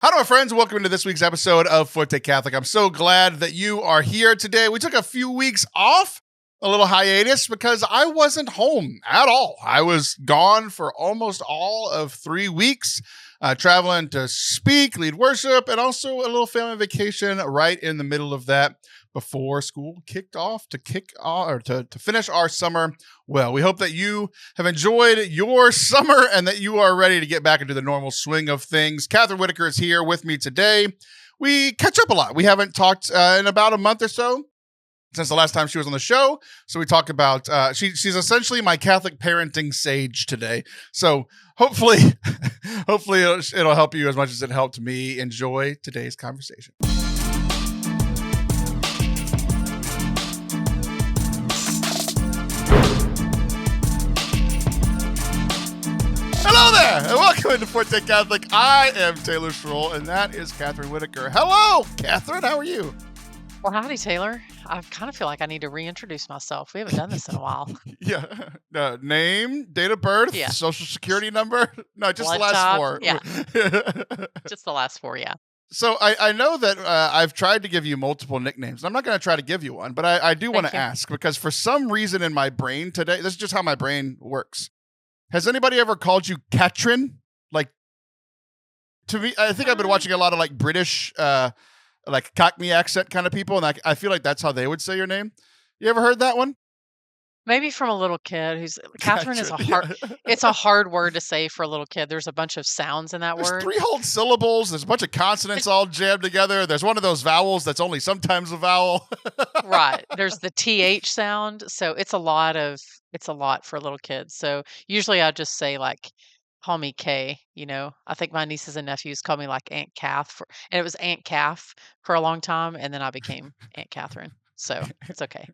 Hi, my friends. Welcome to this week's episode of Forte Catholic. I'm so glad that you are here today. We took a few weeks off, a little hiatus, because I wasn't home at all. I was gone for almost all of 3 weeks, traveling to speak, lead worship, and also a little family vacation right in the middle of that before school kicked off to finish our summer well. We hope that you have enjoyed your summer and that you are ready to get back into the normal swing of things. Kathryn Whitaker is here with me today. We catch up a lot. We haven't talked in about a month or so since the last time she was on the show. So we talk about, she's essentially my Catholic parenting sage today. So hopefully it'll help you as much as it helped me enjoy today's conversation. Hello there, and welcome to Forte Catholic. I am Taylor Schroll, and that is Kathryn Whitaker. Hello, Kathryn. How are you? Well, howdy, Taylor. I kind of feel like I need to reintroduce myself. We haven't done this in a while. Yeah. Name, date of birth, Yeah. social security number. No, just Blood the last type. four. Yeah. Just the last four, yeah. So I know that I've tried to give you multiple nicknames. I'm not going to try to give you one, but I do want to ask, because for some reason in my brain today, this is just how my brain works. Has anybody ever called you Kathryn? Like, to me, I think I've been watching a lot of like British, like Cockney accent kind of people, and I feel like that's how they would say your name. You ever heard that one? Maybe from a little kid Kathryn is it's a hard word to say for a little kid. There's a bunch of sounds in that There's word. 3 whole syllables. There's a bunch of consonants all jammed together. There's one of those vowels that's only sometimes a vowel. Right. There's the TH sound. So it's a lot for little kids. So usually I just say like, call me Kay, I think my nieces and nephews call me like Aunt Kath and it was Aunt Calf for a long time. And then I became Aunt Kathryn. So it's okay.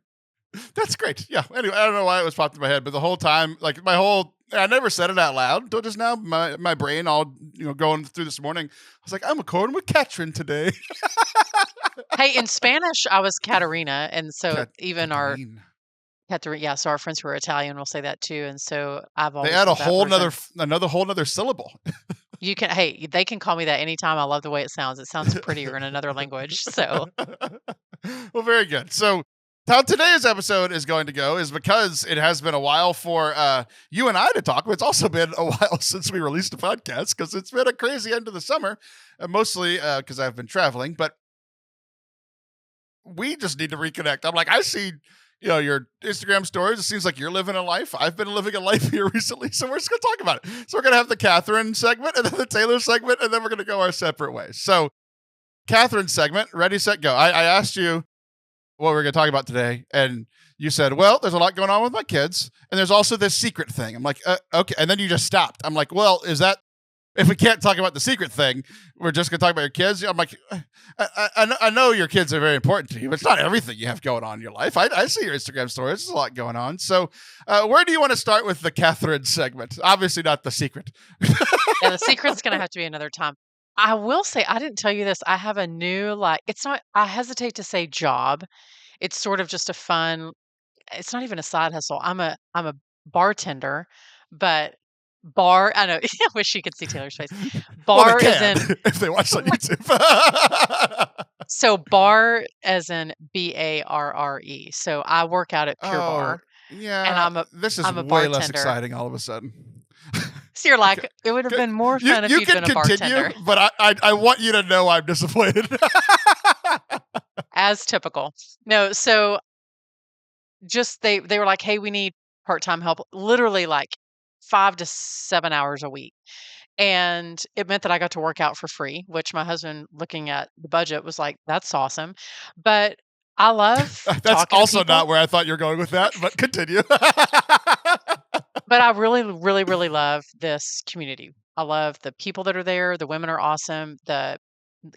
That's great. Yeah. Anyway, I don't know why it was popped in my head, but the whole time, like I never said it out loud until just now. My brain all, going through this morning. I was like, I'm recording with Kathryn today. Hey, in Spanish, I was Caterina. And so even our Kathryn. yeah, so our friends who are Italian will say that too. And so I've They always add said another whole nother syllable. they can call me that anytime. I love the way it sounds. It sounds prettier in another language. So Well, very good. So how today's episode is going to go is because it has been a while for you and I to talk, but it's also been a while since we released a podcast because it's been a crazy end of the summer, mostly because I've been traveling, but we just need to reconnect. I'm like, I see, your Instagram stories. It seems like you're living a life. I've been living a life here recently, so we're just going to talk about it. So we're going to have the Kathryn segment and then the Taylor segment, and then we're going to go our separate ways. So Kathryn segment, ready, set, go. I asked you what we're going to talk about today, and you said, well, there's a lot going on with my kids, and there's also this secret thing. I'm like, okay, and then you just stopped. I'm like, well, is that, if we can't talk about the secret thing, we're just going to talk about your kids? I'm like, I know your kids are very important to you, but it's not everything you have going on in your life. I see your Instagram stories. There's a lot going on. So where do you want to start with the Kathryn segment? Obviously not the secret. yeah, the secret's going to have to be another time. I will say, I didn't tell you this. I have a new, I hesitate to say job. It's sort of just it's not even a side hustle. I'm a bartender, but I know, I wish you could see Taylor's face. Bar they is can, in, if they watch on YouTube. so bar as in BARRE. So I work out at Pure Bar. Yeah. And this is I'm a way bartender. less exciting all of a sudden. So you're like, it would have been more fun if you'd been a bartender. But I want you to know I'm disappointed. As typical. No, so just they were like, hey, we need part-time help, literally like 5 to 7 hours a week. And it meant that I got to work out for free, which my husband, looking at the budget, was like, that's awesome. But I love That's also to not where I thought you were going with that, but continue. But I really, really, really love this community. I love the people that are there. The women are awesome. The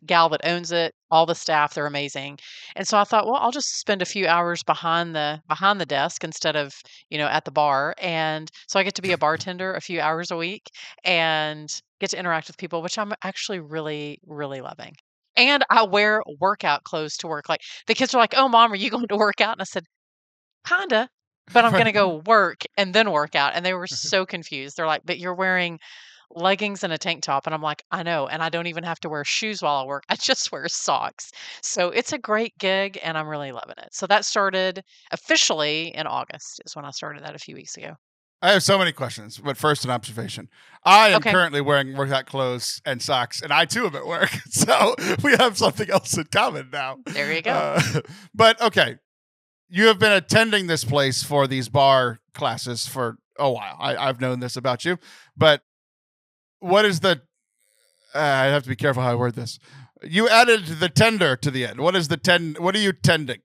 gal that owns it, all the staff, they're amazing. And so I thought, well, I'll just spend a few hours behind the desk instead of, at the bar. And so I get to be a bartender a few hours a week and get to interact with people, which I'm actually really, really loving. And I wear workout clothes to work. Like the kids are like, "Oh, mom, are you going to work out?" And I said, "Kinda, but I'm going to go work and then work out." And they were so confused. They're like, "But you're wearing leggings and a tank top. And I'm like, I know. And I don't even have to wear shoes while I work. I just wear socks. So it's a great gig and I'm really loving it. So that started officially in August is when I started that a few weeks ago. I have so many questions, but first an observation. I am Okay. currently wearing workout clothes and socks, and I too am at work. So we have something else in common now. There you go. But okay, you have been attending this place for these bar classes for a while. I've known this about you, but what is the? I have to be careful how I word this. You added the tender to the end. What is the What are you tending?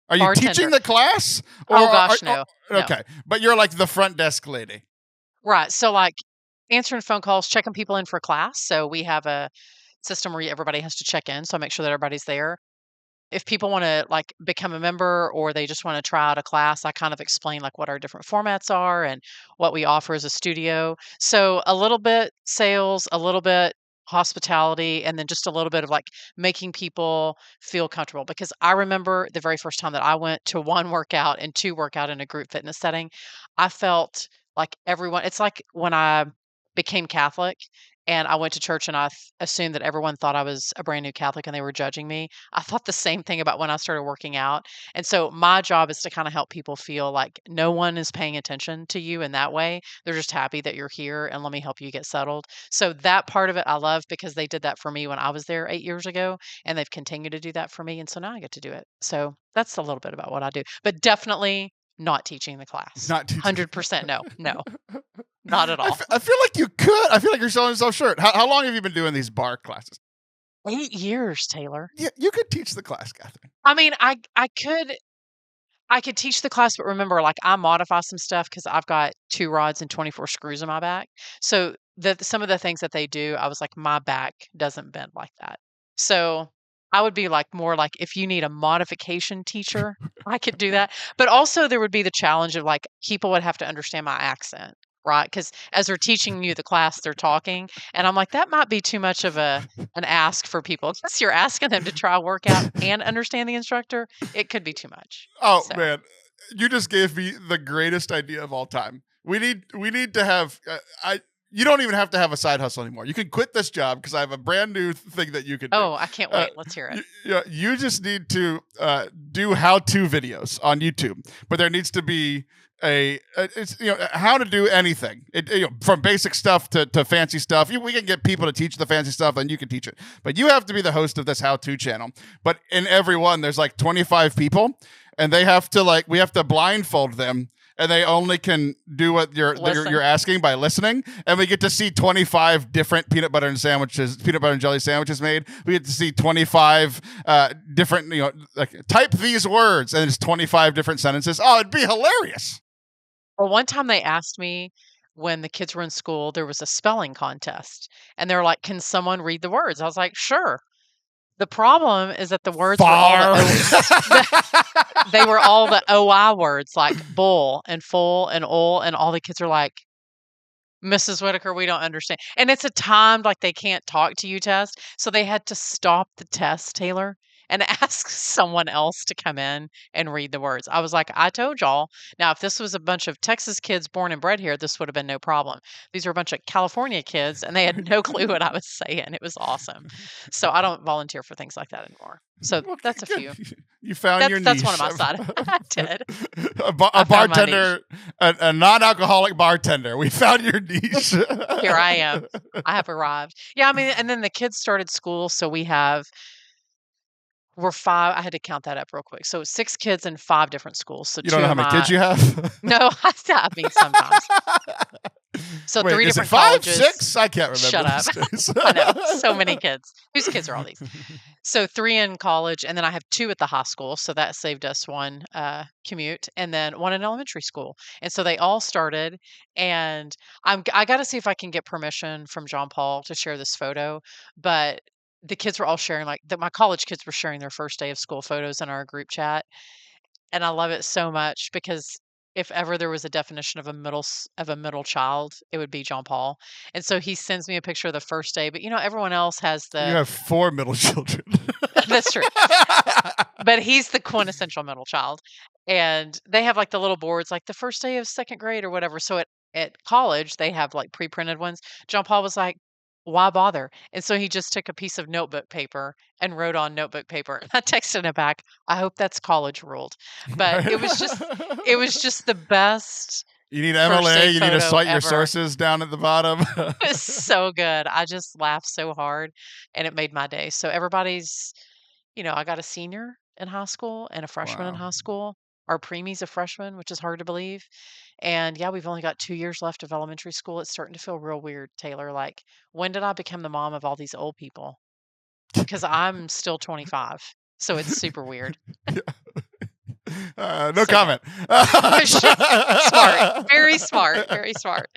Are you Bartender. teaching the class? Oh gosh, no. Okay, but you're like the front desk lady. Right. So like answering phone calls, checking people in for class. So we have a system where everybody has to check in. So I make sure that everybody's there. If people want to like become a member or they just want to try out a class, I kind of explain like what our different formats are and what we offer as a studio. So a little bit sales, a little bit hospitality, and then just a little bit of like making people feel comfortable. Because I remember the very first time that I went to one workout and two workout in a group fitness setting, I felt like everyone, it's like when I became Catholic and I went to church and I assumed that everyone thought I was a brand new Catholic and they were judging me. I thought the same thing about when I started working out. And so my job is to kind of help people feel like no one is paying attention to you in that way. They're just happy that you're here and let me help you get settled. So that part of it I love because they did that for me when I was there 8 years ago and they've continued to do that for me. And so now I get to do it. So that's a little bit about what I do, but definitely not teaching the class. Not teaching. 100% no. No. Not at all. I feel like you could. I feel like you're selling yourself short. How long have you been doing these bar classes? 8 years, Taylor. Yeah, you could teach the class, Kathryn. I mean, I could teach the class, but remember, like I modify some stuff because I've got 2 rods and 24 screws in my back. So some of the things that they do, I was like, my back doesn't bend like that. So I would be like more like if you need a modification teacher, I could do that. But also there would be the challenge of like people would have to understand my accent. Right. Because as they're teaching you the class, they're talking. And I'm like, that might be too much of an ask for people. Because you're asking them to try a workout and understand the instructor. It could be too much. Oh So. man, you just gave me the greatest idea of all time. We need to have you don't even have to have a side hustle anymore. You can quit this job because I have a brand new thing that you can do. Oh, I can't wait. Let's hear it. You just need to do how-to videos on YouTube, but there needs to be it's how to do anything. From basic stuff to fancy stuff. We can get people to teach the fancy stuff, and you can teach it. But you have to be the host of this how-to channel. But in every one, there's like 25 people, and they have to we have to blindfold them. And they only can do what you're asking by listening. And we get to see 25 different peanut butter and jelly sandwiches made. We get to see 25 different, type these words, and it's 25 different sentences. Oh, it'd be hilarious. Well, one time they asked me when the kids were in school, there was a spelling contest. And they're like, can someone read the words? I was like, sure. The problem is that the words were all they were all the OI words, like bull and full and ol, and all the kids are like, Mrs. Whitaker, we don't understand. And it's a timed, like they can't talk to you test. So they had to stop the test, Taylor, and ask someone else to come in and read the words. I was like, I told y'all. Now, if this was a bunch of Texas kids born and bred here, this would have been no problem. These are a bunch of California kids, and they had no clue what I was saying. It was awesome. So I don't volunteer for things like that anymore. So that's a few. You found your niche. That's one of my side. I did. A bartender, a non-alcoholic bartender. We found your niche. Here I am. I have arrived. Yeah, I mean, and then the kids started school, so we're 5. I had to count that up real quick. So 6 kids in 5 different schools. So you don't know how many kids you have? No, I mean sometimes. So wait, 3 is different it 5, colleges. 6? I can't remember. Shut up. I know. So many kids. Whose kids are all these? So 3 in college, and then I have 2 at the high school. So that saved us one commute, and then 1 in elementary school. And so they all started, and I got to see if I can get permission from John Paul to share this photo, but the kids were all sharing, my college kids were sharing their first day of school photos in our group chat. And I love it so much because if ever there was a definition of a middle child, it would be John Paul. And so he sends me a picture of the first day, but everyone else has You have 4 middle children. That's true. But he's the quintessential middle child. And they have the little boards, like the first day of second grade or whatever. So at college, they have like pre-printed ones. John Paul was like, why bother? And so he just took a piece of notebook paper and wrote on notebook paper. I texted him back, I hope that's college ruled. But it was just the best You need first MLA. day You need to photo cite your ever. sources down at the bottom. It was so good. I just laughed so hard and it made my day. So everybody's, I got a senior in high school and a freshman in Wow. high school. Our preemie's a freshman, which is hard to believe. And yeah, we've only got 2 years left of elementary school. It's starting to feel real weird, Taylor. Like, when did I become the mom of all these old people? Because I'm still 25. So it's super weird. No So comment. smart. Very smart. Very smart.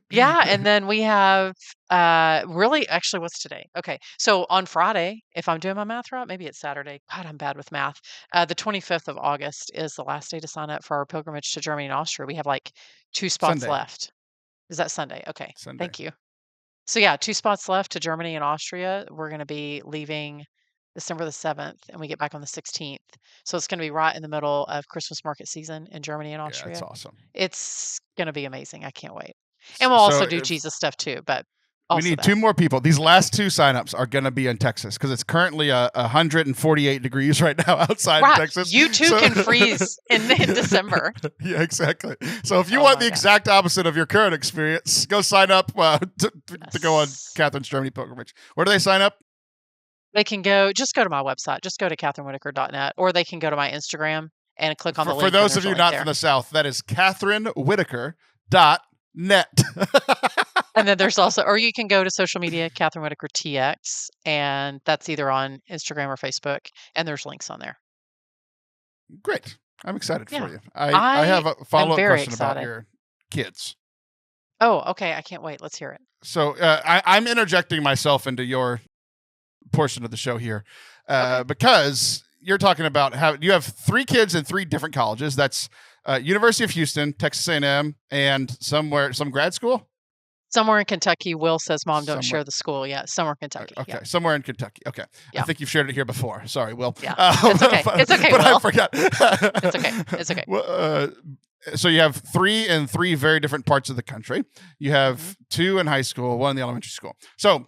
Yeah, and then we have really actually what's today? Okay. So on Friday, if I'm doing my math right, maybe it's Saturday. God, I'm bad with math. The 25th of August is the last day to sign up for our pilgrimage to Germany and Austria. We have like 2 spots Sunday. left. Is that Sunday? Okay. Sunday. Thank you. So yeah, 2 spots left to Germany and Austria. We're going to be leaving December the 7th and we get back on the 16th. So it's going to be right in the middle of Christmas market season in Germany and Yeah, it's Austria. awesome. It's going to be amazing. I can't wait. And we'll also do Jesus stuff too, but we also need that. 2 more people. These last 2 signups are going to be in Texas because it's currently 148 degrees right now outside Right. Texas. You too can freeze in December. Yeah, exactly. So if you want the exact opposite of your current experience, go sign up to go on Kathryn's Germany pilgrimage. Where do they sign up? They can just go to my website. Just go to KathrynWhitaker.net, or they can go to my Instagram and click on the link. For those of you not from the South, that is KathrynWhitaker.net. And then there's also, or you can go to social media, Kathryn Whitaker TX, and that's either on Instagram or Facebook, and there's links on there. Great. I'm excited for you. I have a follow-up question about your kids. Oh, okay. I can't wait. Let's hear it. So I'm interjecting myself into your portion of the show here because you're talking about how you have 3 kids in 3 different colleges. That's University of Houston, Texas A&M, and some grad school? Somewhere in Kentucky. Will says, Mom, don't share the school yet. Somewhere in Kentucky. Okay, somewhere in Kentucky. Okay. Yeah. I think you've shared it here before. Sorry, Will. Yeah, it's okay. It's okay, but Will. I forgot. It's okay. It's okay. So you have 3 in 3 very different parts of the country. You have 2 in high school, 1 in the elementary school. So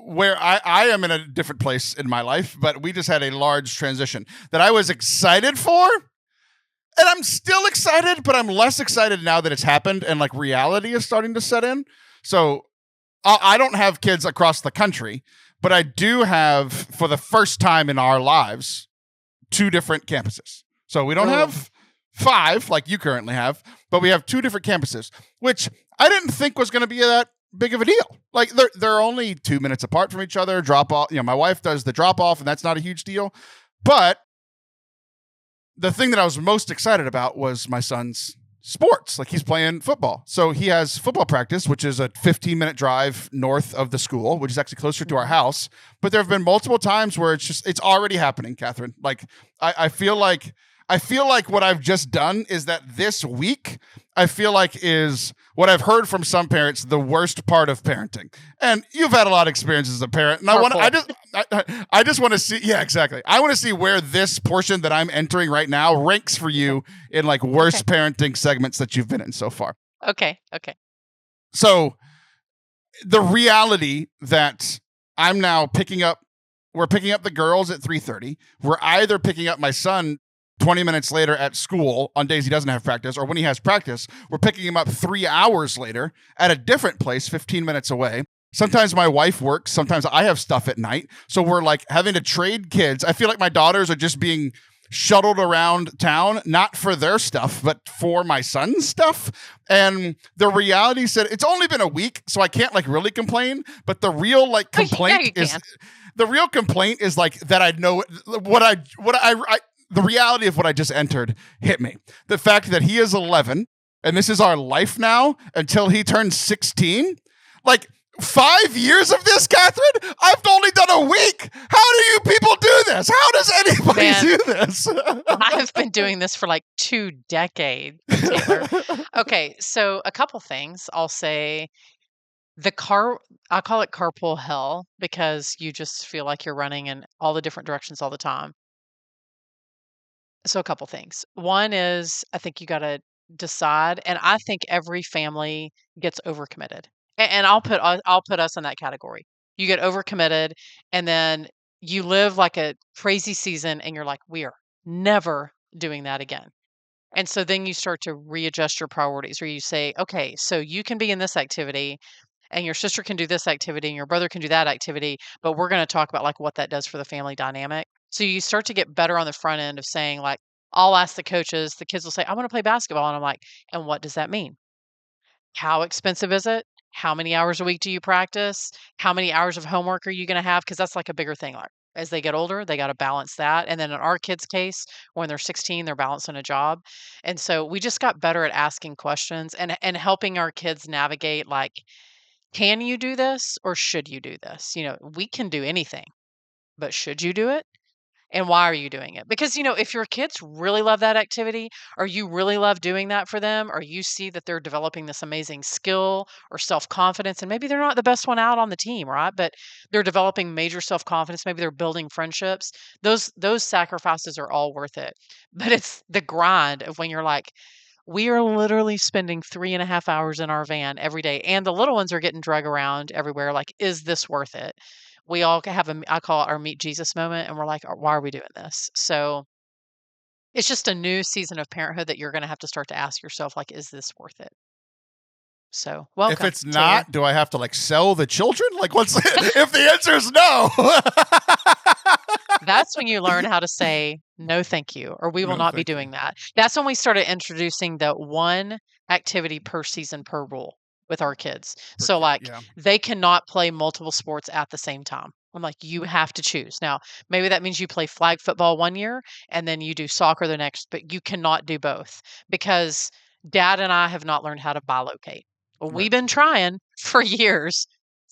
where I am in a different place in my life, but we just had a large transition that I was excited for. And I'm still excited, but I'm less excited now that it's happened and like reality is starting to set in. So I don't have kids across the country, but I do have, for the first time in our lives, 2 different campuses. So we don't have 5 like you currently have, but we have 2 different campuses, which I didn't think was going to be that big of a deal. Like they're only 2 minutes apart from each other. Drop off. My wife does the drop off, and that's not a huge deal. But the thing that I was most excited about was my son's sports. Like, he's playing football. So he has football practice, which is a 15-minute drive north of the school, which is actually closer to our house. But there have been multiple times where it's already happening, Kathryn. Like, I feel like what I've just done is that this week, I feel like is what I've heard from some parents, the worst part of parenting. And you've had a lot of experience as a parent. And I just want to see, yeah, exactly. I want to see where this portion that I'm entering right now ranks for you in like worst parenting segments that you've been in so far. Okay. So the reality that I'm now we're picking up the girls at 3:30. We're either picking up my son 20 minutes later at school on days he doesn't have practice, or when he has practice, we're picking him up 3 hours later at a different place, 15 minutes away. Sometimes my wife works. Sometimes I have stuff at night. So we're like having to trade kids. I feel like my daughters are just being shuttled around town, not for their stuff, but for my son's stuff. And the reality said it's only been a week, so I can't like really complain. But the real like complaint is like that I know the reality of what I just entered hit me. The fact that he is 11 and this is our life now until he turns 16. Like 5 years of this, Kathryn? I've only done a week. How do you people do this? How does anybody do this? I have been doing this for like 2 decades, Taylor. Okay, so a couple things. I'll say I call it carpool hell because you just feel like you're running in all the different directions all the time. So a couple things. One is I think you got to decide, and I think every family gets overcommitted. And I'll put us in that category. You get overcommitted, and then you live like a crazy season, and you're like, we are never doing that again. And so then you start to readjust your priorities, where you say, okay, so you can be in this activity, and your sister can do this activity, and your brother can do that activity, but we're going to talk about like what that does for the family dynamic. So you start to get better on the front end of saying, like, I'll ask the coaches, the kids will say, I want to play basketball. And I'm like, and what does that mean? How expensive is it? How many hours a week do you practice? How many hours of homework are you going to have? Because that's like a bigger thing. Like, as they get older, they got to balance that. And then in our kids' case, when they're 16, they're balancing a job. And so we just got better at asking questions and helping our kids navigate, like, can you do this or should you do this? We can do anything, but should you do it? And why are you doing it? Because, if your kids really love that activity, or you really love doing that for them, or you see that they're developing this amazing skill or self confidence, and maybe they're not the best one out on the team, right? But they're developing major self confidence. Maybe they're building friendships. Those sacrifices are all worth it. But it's the grind of when you're like, we are literally spending 3.5 hours in our van every day, and the little ones are getting drug around everywhere. Like, is this worth it? We all have I call it our meet Jesus moment, and we're like, why are we doing this? So it's just a new season of parenthood that you're going to have to start to ask yourself, like, is this worth it? So If welcome it's to your. not, do I have to like sell the children? Like, what's if the answer is no? That's when you learn how to say no, thank you, or we will No, not be thank you. doing that. That's when we started introducing the one activity per season per rule with our kids. Per So, kid, like, yeah. they cannot play multiple sports at the same time. I'm like, you have to choose. Now, maybe that means you play flag football one year and then you do soccer the next, but you cannot do both because dad and I have not learned how to bilocate. Well, Right. we've been trying for years,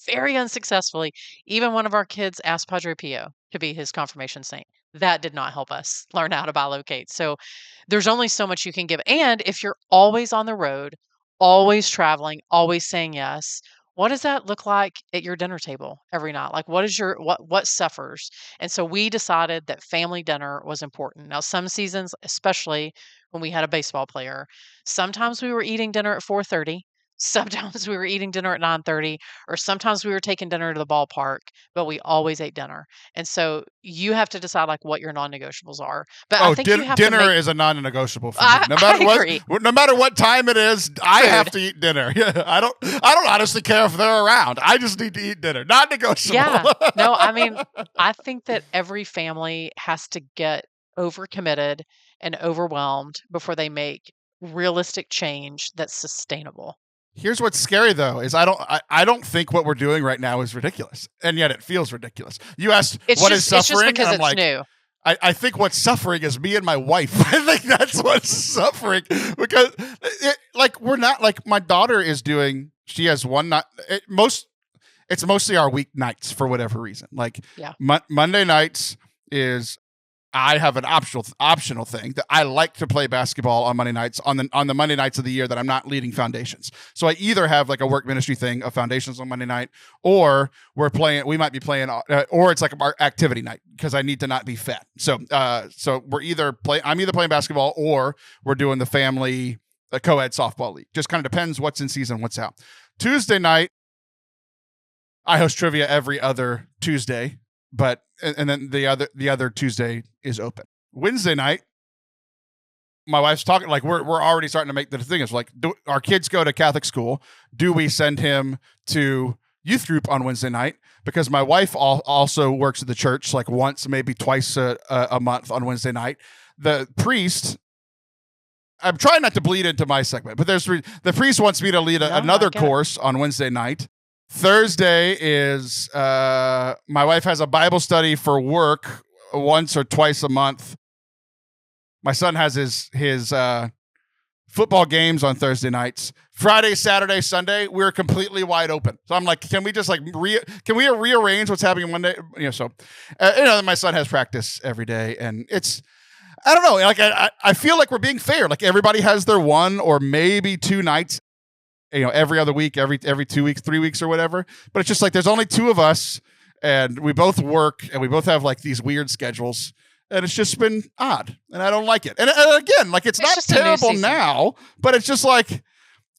very unsuccessfully. Even one of our kids asked Padre Pio to be his confirmation saint. That did not help us learn how to bilocate. So there's only so much you can give. And if you're always on the road, always traveling, always saying yes, what does that look like at your dinner table every night? Like, what suffers? And so we decided that family dinner was important. Now, some seasons, especially when we had a baseball player, sometimes we were eating dinner at 4:30. Sometimes we were eating dinner at 9:30, or sometimes we were taking dinner to the ballpark, but we always ate dinner. And so you have to decide like what your non-negotiables are. But I Oh, think you have to dinner make. is a non-negotiable for me. I, No I matter agree. what, no matter what time it is, I have Food. to eat dinner. Yeah, I don't honestly care if they're around. I just need to eat dinner. Non-negotiable. Yeah. No, I mean, I think that every family has to get overcommitted and overwhelmed before they make realistic change that's sustainable. Here's what's scary though is I don't think what we're doing right now is ridiculous, and yet it feels ridiculous. You asked what is It's just suffering, because and I'm it's like, new. I think what's suffering is me and my wife. I think that's what's suffering because like we're not like my daughter is doing. She has one night. It's mostly our weeknights for whatever reason. Like Yeah. Monday nights is I have an optional thing that I like to play basketball on Monday nights on the Monday nights of the year that I'm not leading foundations. So I either have like a work ministry thing of foundations on Monday night, or we might be playing, or it's like our activity night because I need to not be fat. So I'm either playing basketball or we're doing the family co-ed softball league. Just kind of depends what's in season, what's out. Tuesday night, I host trivia every other Tuesday. But and then the other Tuesday is open. Wednesday night, my wife's talking like we're already starting to make the thing is like, do our kids go to Catholic school? Do we send him to youth group on Wednesday night? Because my wife also works at the church like once, maybe twice a month on Wednesday night. The priest. I'm trying not to bleed into my segment, but the priest wants me to lead another course on Wednesday night. Thursday is my wife has a Bible study for work once or twice a month. My son has his football games on Thursday nights. Friday, Saturday, Sunday, we're completely wide open. So I'm like, can we just like can we rearrange what's happening Monday? So my son has practice every day, and it's I don't know. Like I feel like we're being fair. Like everybody has their one or maybe two nights. Every other week, every 2 weeks, 3 weeks or whatever. But it's just like, there's only two of us and we both work and we both have like these weird schedules. and it's just been odd, and I don't like it. And again, like it's not just a new terrible season. now, but it's just like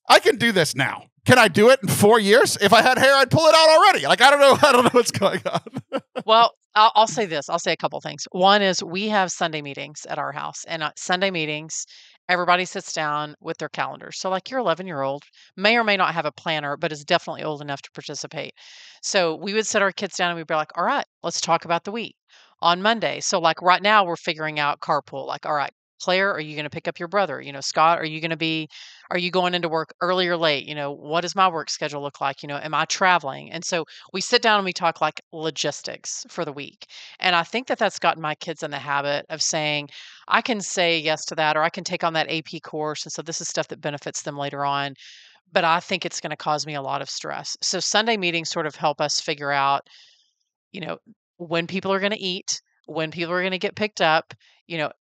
I can do this now. Can I do it in 4 years? If I had hair, I'd pull it out already. Like I don't know what's going on. Well, I'll say this. I'll say a couple things. One is we have Sunday meetings at our house, and Sunday meetings, everybody sits down with their calendars. So, like your 11-year-old may or may not have a planner, but is definitely old enough to participate. So, we would sit our kids down and we'd be like, all right, let's talk about the week on Monday. So, like right now, we're figuring out carpool. Like, all right, Claire, are you going to pick up your brother? Scott, are you going into work early or late? What does my work schedule look like? Am I traveling? And so we sit down and we talk like logistics for the week. And I think that that's gotten my kids in the habit of saying, I can say yes to that, or I can take on that AP course. And so this is stuff that benefits them later on. But I think it's going to cause me a lot of stress. So Sunday meetings sort of help us figure out, you know, when people are going to eat, when people are going to get picked up,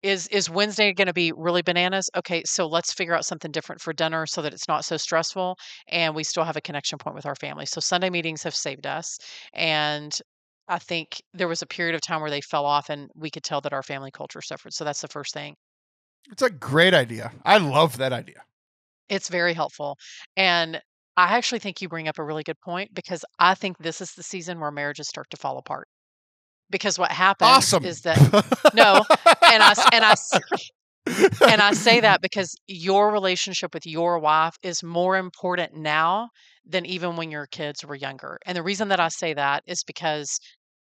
is Wednesday going to be really bananas? Okay, so let's figure out something different for dinner so that it's not so stressful and we still have a connection point with our family. So Sunday meetings have saved us. And I think there was a period of time where they fell off and we could tell that our family culture suffered. So that's the first thing. It's a great idea. I love that idea. It's very helpful. And I actually think you bring up a really good point because I think this is the season where marriages start to fall apart. Because what happens Awesome. is that no, and I say that because your relationship with your wife is more important now than even when your kids were younger. And the reason that I say that is because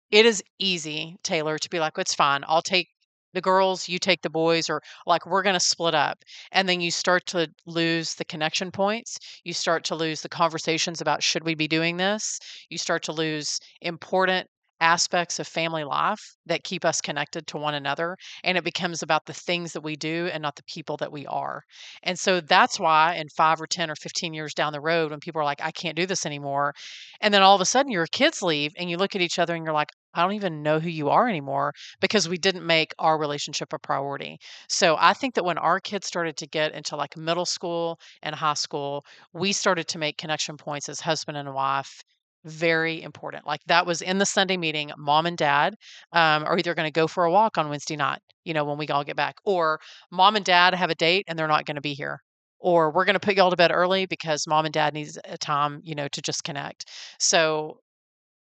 it is easy, Taylor, to be like, it's fine. I'll take the girls, you take the boys, or like we're going to split up. And then you start to lose the connection points. You start to lose the conversations about should we be doing this? You start to lose important aspects of family life that keep us connected to one another. And it becomes about the things that we do and not the people that we are. And so that's why in 5 or 10 or 15 years down the road, when people are like, I can't do this anymore. And then all of a sudden your kids leave and you look at each other and you're like, I don't even know who you are anymore because we didn't make our relationship a priority. So I think that when our kids started to get into like middle school and high school, we started to make connection points as husband and wife very important. Like that was in the Sunday meeting, mom and dad are either going to go for a walk on Wednesday night, when we all get back, or mom and dad have a date and they're not going to be here. Or we're going to put y'all to bed early because mom and dad needs a time, to just connect. So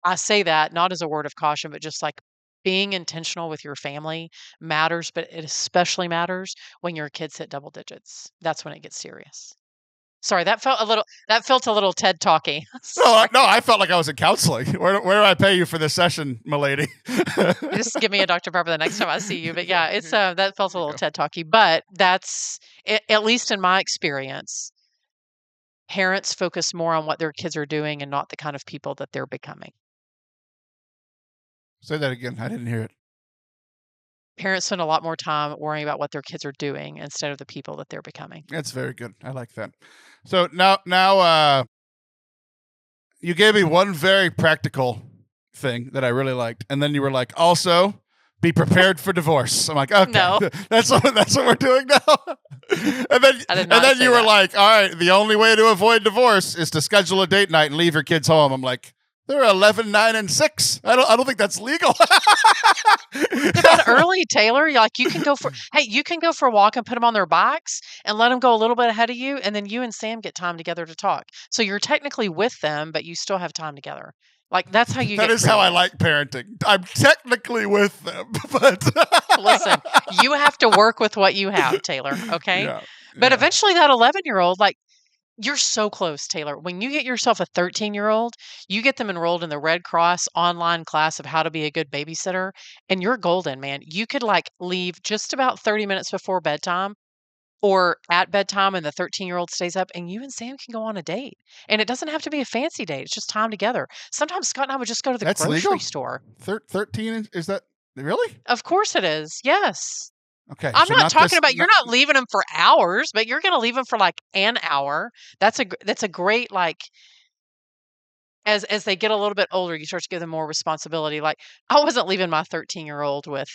I say that not as a word of caution, but just like being intentional with your family matters, but it especially matters when your kids hit double digits. That's when it gets serious. Sorry, that felt a little TED talky. No, I felt like I was in counseling. Where do I pay you for this session, milady? Just give me a Dr. Pepper the next time I see you. But yeah, it's that felt a little TED talky, but that's at least in my experience, parents focus more on what their kids are doing and not the kind of people that they're becoming. Say that again. I didn't hear it. Parents spend a lot more time worrying about what their kids are doing instead of the people that they're becoming. That's very good. I like that. So now you gave me one very practical thing that I really liked, and then you were like, also be prepared for divorce. I'm like, okay, No. that's what we're doing now. and then you were like, all right, the only way to avoid divorce is to schedule a date night and leave your kids home. I'm like, they're 11, 9, and 6. I don't think that's legal. It's about early, Taylor. You can go for a walk and put them on their bikes and let them go a little bit ahead of you, and then you and Sam get time together to talk. So you're technically with them, but you still have time together. Like that's how you. That is how I like parenting. I'm technically with them, but listen, you have to work with what you have, Taylor. Okay, but eventually that 11-year-old, like. You're so close, Taylor. When you get yourself a 13-year-old, you get them enrolled in the Red Cross online class of how to be a good babysitter, and you're golden, man. You could like leave just about 30 minutes before bedtime or at bedtime, and the 13-year-old stays up, and you and Sam can go on a date. And it doesn't have to be a fancy date. It's just time together. Sometimes Scott and I would just go to the grocery legal? store. 13, is that really? Of course it is. Yes. Okay. I'm not talking about you're not leaving them for hours, but you're going to leave them for like an hour. That's a great, like, as they get a little bit older, you start to give them more responsibility. Like I wasn't leaving my 13-year-old with,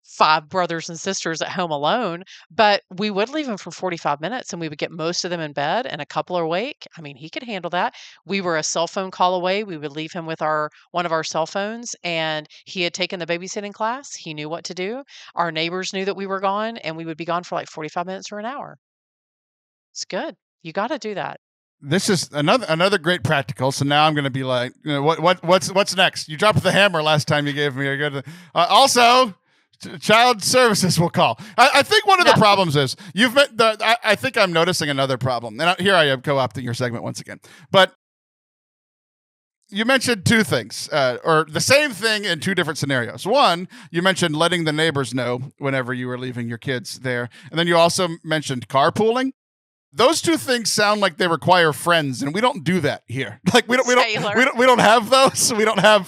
5 brothers and sisters at home alone, but we would leave him for 45 minutes and we would get most of them in bed and a couple are awake. I mean, he could handle that. We were a cell phone call away. We would leave him with our one of our cell phones and he had taken the babysitting class. He knew what to do. Our neighbors knew that we were gone and we would be gone for like 45 minutes or an hour. It's good. You got to do that. This is another great practical. So now I'm going to be like, what's next? You dropped the hammer last time you gave me a good. Also, child services will call. I think one of the problems is you've met. I think I'm noticing another problem, and here I am co-opting your segment once again. But you mentioned two things, or the same thing in two different scenarios. One, you mentioned letting the neighbors know whenever you were leaving your kids there, and then you also mentioned carpooling. Those two things sound like they require friends, and we don't do that here. Like we don't have those. We don't have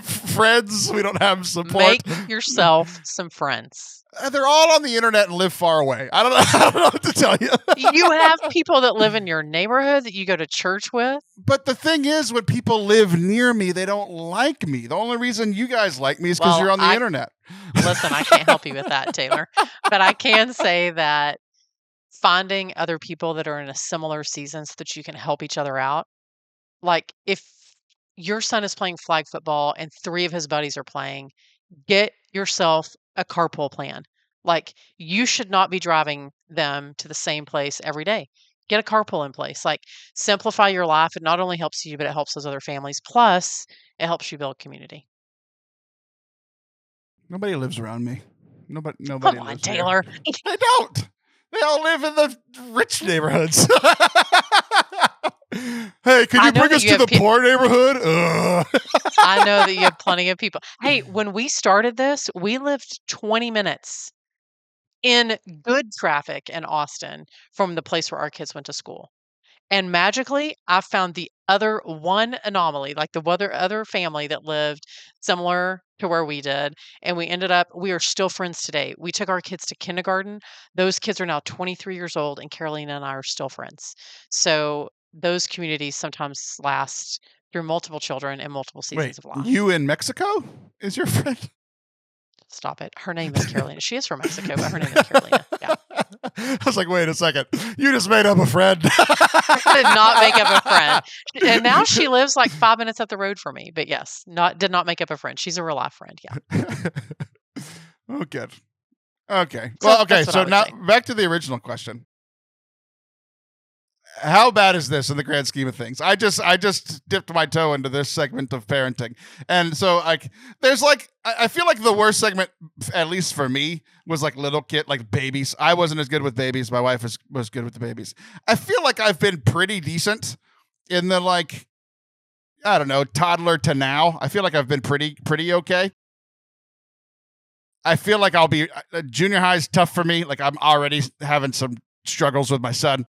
friends. We don't have support. Make yourself some friends. They're all on the internet and live far away. I don't know what to tell you. You have people that live in your neighborhood that you go to church with. But the thing is, when people live near me, they don't like me. The only reason you guys like me is because you're on the internet. Listen, I can't help you with that, Taylor. But I can say that finding other people that are in a similar season so that you can help each other out. Like if your son is playing flag football and 3 of his buddies are playing, get yourself a carpool plan. Like you should not be driving them to the same place every day. Get a carpool in place. Like simplify your life. It not only helps you, but it helps those other families. Plus, it helps you build community. Nobody lives around me. Nobody Come on, lives Taylor. I don't. They all live in the rich neighborhoods. Hey, can you bring us to the poor neighborhood? I know that you have plenty of people. Hey, when we started this, we lived 20 minutes in good traffic in Austin from the place where our kids went to school. And magically, I found the other one anomaly, like the other family that lived similar to where we did. And we are still friends today. We took our kids to kindergarten. Those kids are now 23 years old, and Carolina and I are still friends. So those communities sometimes last through multiple children and multiple seasons of life. You in Mexico is your friend? Stop it. Her name is Carolina. She is from Mexico, but her name is Carolina. Yeah. I was like, wait a second. You just made up a friend. I did not make up a friend. And now she lives like 5 minutes up the road from me. But yes, did not make up a friend. She's a real life friend. Yeah. Oh, good. Okay. Well, okay. So now back to the original question. How bad is this in the grand scheme of things? I just dipped my toe into this segment of parenting. And so I feel like the worst segment, at least for me, was like little kid, like babies. I wasn't as good with babies. My wife was good with the babies. I feel like I've been pretty decent in the I don't know, toddler to now. I feel like I've been pretty okay. I feel like I'll be junior high is tough for me. Like I'm already having some struggles with my son.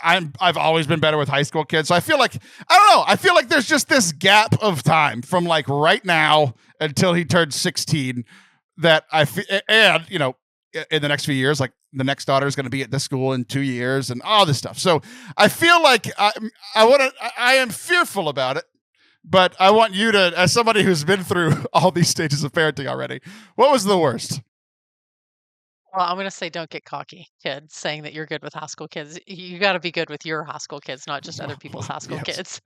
I've always been better with high school kids. So I feel like, I don't know. I feel like there's just this gap of time from like right now until he turns 16 that and you know, in the next few years, like the next daughter is going to be at this school in 2 years and all this stuff. So I feel like I am fearful about it, but I want you to, as somebody who's been through all these stages of parenting already, what was the worst? Well, I'm going to say don't get cocky, kids, saying that you're good with high school kids. You got to be good with your high school kids, not just other people's high school kids.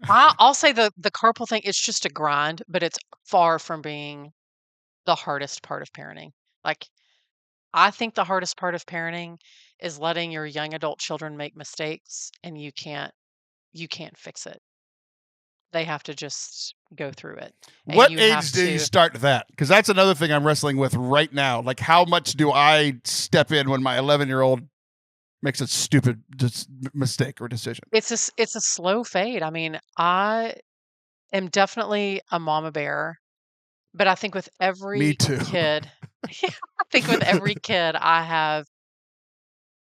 I'll say the carpool thing, it's just a grind, but it's far from being the hardest part of parenting. Like, I think the hardest part of parenting is letting your young adult children make mistakes and you can't fix it. They have to just go through it. What age do you start that? Because that's another thing I'm wrestling with right now. Like, how much do I step in when my 11-year-old makes a stupid mistake or decision? It's a slow fade. I mean, I am definitely a mama bear, but I think with every kid, I think with every kid, I have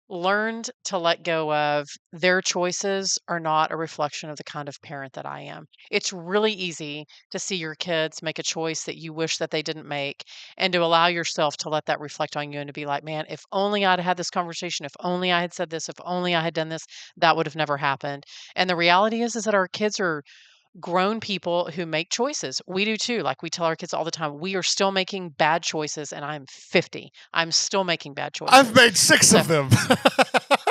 learned to let go of their choices are not a reflection of the kind of parent that I am. It's really easy to see your kids make a choice that you wish that they didn't make and to allow yourself to let that reflect on you and to be like, man, if only I'd had this conversation, if only I had said this, if only I had done this, that would have never happened. And the reality is that our kids are grown people who make choices. We do too. Like we tell our kids all the time, we are still making bad choices, and I'm 50. I'm still making bad I've choices. made 6 So of them.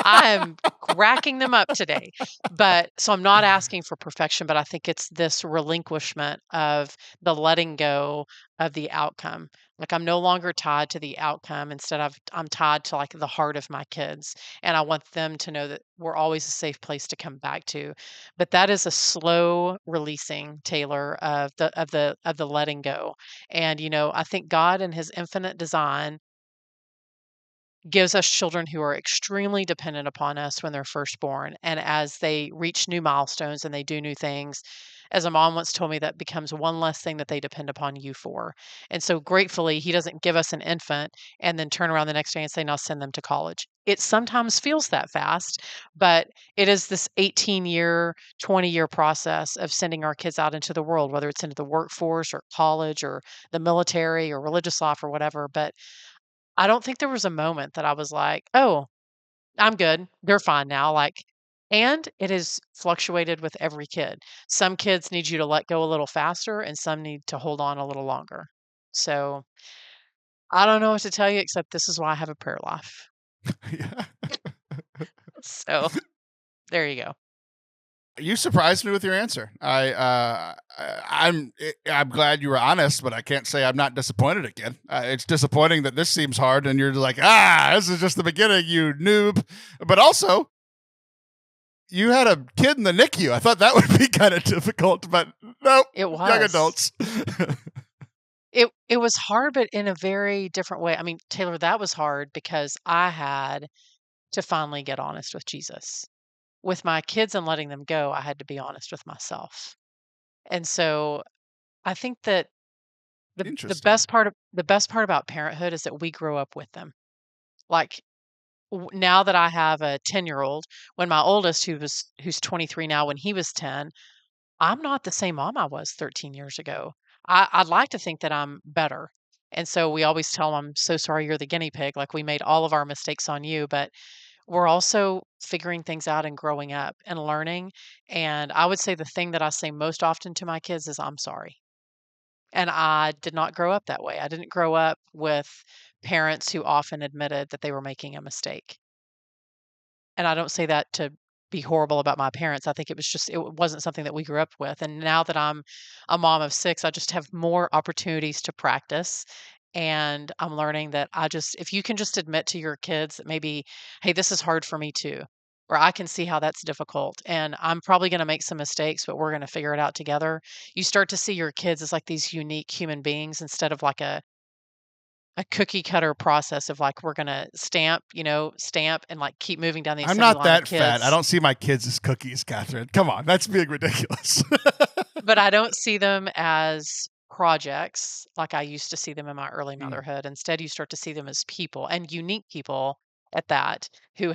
I'm racking them up today. But so I'm not asking for perfection, but I think it's this relinquishment of the letting go of the outcome. Like I'm no longer tied to the outcome. Instead of I'm tied to like the heart of my kids. And I want them to know that we're always a safe place to come back to. But that is a slow releasing, Taylor, of the letting go. And I think God in his infinite design gives us children who are extremely dependent upon us when they're first born. And as they reach new milestones and they do new things, as a mom once told me, that becomes one less thing that they depend upon you for. And so gratefully, he doesn't give us an infant and then turn around the next day and say, now send them to college. It sometimes feels that fast, but it is this 18-year, 20-year process of sending our kids out into the world, whether it's into the workforce or college or the military or religious life or whatever. But I don't think there was a moment that I was like, "Oh, I'm good. They're fine now." And it has fluctuated with every kid. Some kids need you to let go a little faster and some need to hold on a little longer. So, I don't know what to tell you except this is why I have a prayer life. Yeah. So, there you go. You surprised me with your answer. I'm glad you were honest, but I can't say I'm not disappointed again. It's disappointing that this seems hard, and you're like, this is just the beginning, you noob. But also, you had a kid in the NICU. I thought that would be kind of difficult, but nope, It young was. adults. It was hard, but in a very different way. I mean, Taylor, that was hard because I had to finally get honest with Jesus. With my kids and letting them go, I had to be honest with myself. And so I think that the Interesting. best part about parenthood is that we grow up with them. Like now that I have a 10-year-old, when my oldest who's 23 now, when he was 10, I'm not the same mom I was 13 years ago. I'd like to think that I'm better. And so we always tell them, I'm so sorry you're the guinea pig. Like we made all of our mistakes on you, but we're also figuring things out and growing up and learning. And I would say the thing that I say most often to my kids is, I'm sorry. And I did not grow up that way. I didn't grow up with parents who often admitted that they were making a mistake. And I don't say that to be horrible about my parents. I think it wasn't something that we grew up with. And now that I'm a mom of 6, I just have more opportunities to practice. And I'm learning that if you can just admit to your kids that maybe, hey, this is hard for me too, or I can see how that's difficult. And I'm probably going to make some mistakes, but we're going to figure it out together. You start to see your kids as like these unique human beings instead of like a cookie cutter process of like we're gonna stamp and like keep moving down the I'm assembly not line of that fat. I kids. don't see my kids as cookies, Kathryn. Come on, that's being ridiculous. But I don't see them as projects like I used to see them in my early Mm. motherhood. Instead, you start to see them as people and unique people at that who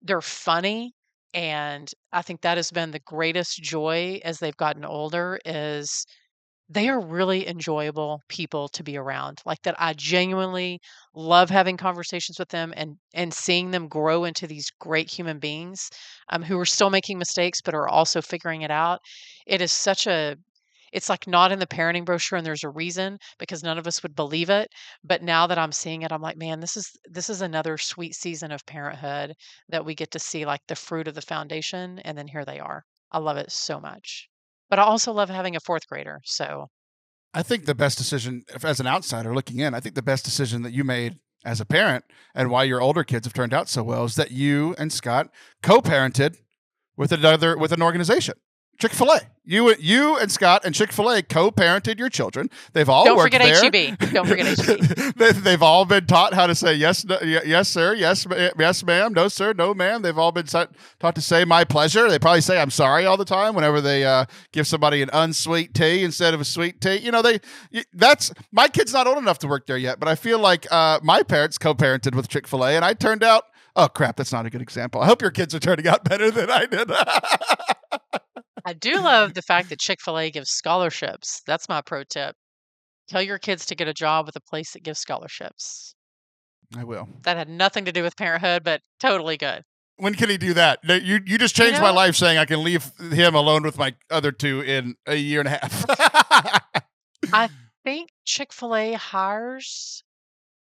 they're funny. And I think that has been the greatest joy as they've gotten older is they are really enjoyable people to be around. Like that I genuinely love having conversations with them and seeing them grow into these great human beings who are still making mistakes but are also figuring it out. It is it's like not in the parenting brochure and there's a reason because none of us would believe it. But now that I'm seeing it, I'm like, man, this is another sweet season of parenthood that we get to see like the fruit of the foundation and then here they are. I love it so much. But I also love having a 4th grader, so I think the best decision, as an outsider looking in, I think the best decision that you made as a parent and why your older kids have turned out so well is that you and Scott co-parented with an organization. Chick-fil-A. You and Scott and Chick-fil-A co-parented your children. They've all don't worked forget there. HEB. Don't forget HEB. They've all been taught how to say yes, no, yes, sir, yes, ma'am, no, sir, no, ma'am. They've all been taught to say my pleasure. They probably say I'm sorry all the time whenever they give somebody an unsweet tea instead of a sweet tea. That's my kid's not old enough to work there yet, but I feel like my parents co-parented with Chick-fil-A, and I turned out. Oh crap, that's not a good example. I hope your kids are turning out better than I did. I do love the fact that Chick-fil-A gives scholarships. That's my pro tip. Tell your kids to get a job with a place that gives scholarships. I will. That had nothing to do with parenthood, but totally good. When can he do that? You just changed my life saying I can leave him alone with my other two in a year and a half. I think Chick-fil-A hires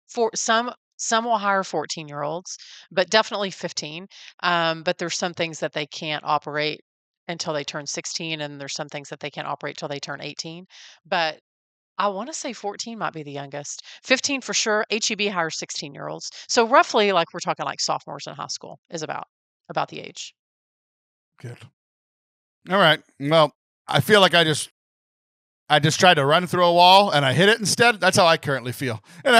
for some will hire 14-year-olds, but definitely 15. But there's some things that they can't operate until they turn 16, and there's some things that they can't operate till they turn 18. But I want to say 14 might be the youngest. 15 for sure. HEB hires 16-year-olds. So roughly, like we're talking like sophomores in high school is about the age. Good. All right. Well, I feel like I just tried to run through a wall and I hit it instead. That's how I currently feel. And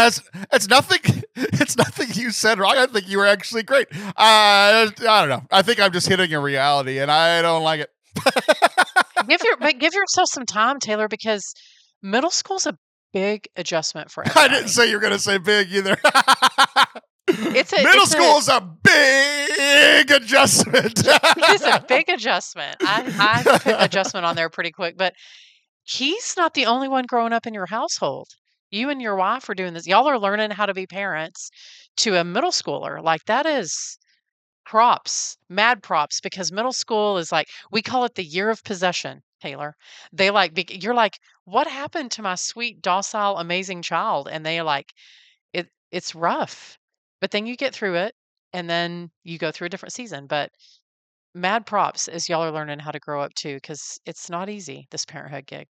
it's nothing. It's nothing you said wrong. I think you were actually great. I don't know. I think I'm just hitting a reality, and I don't like it. Give yourself some time, Taylor, because middle school's a big adjustment for everybody. I didn't say you were going to say big either. Middle school is a big adjustment. It's a big adjustment. I put adjustment on there pretty quick, but he's not the only one growing up in your household. You and your wife are doing this. Y'all are learning how to be parents to a middle schooler. Like, that is props, mad props, because middle school is like, we call it the year of possession, Taylor. They you're like, what happened to my sweet, docile, amazing child? And they like, it's rough, but then you get through it, and then you go through a different season. But mad props as y'all are learning how to grow up too, because it's not easy, this parenthood gig.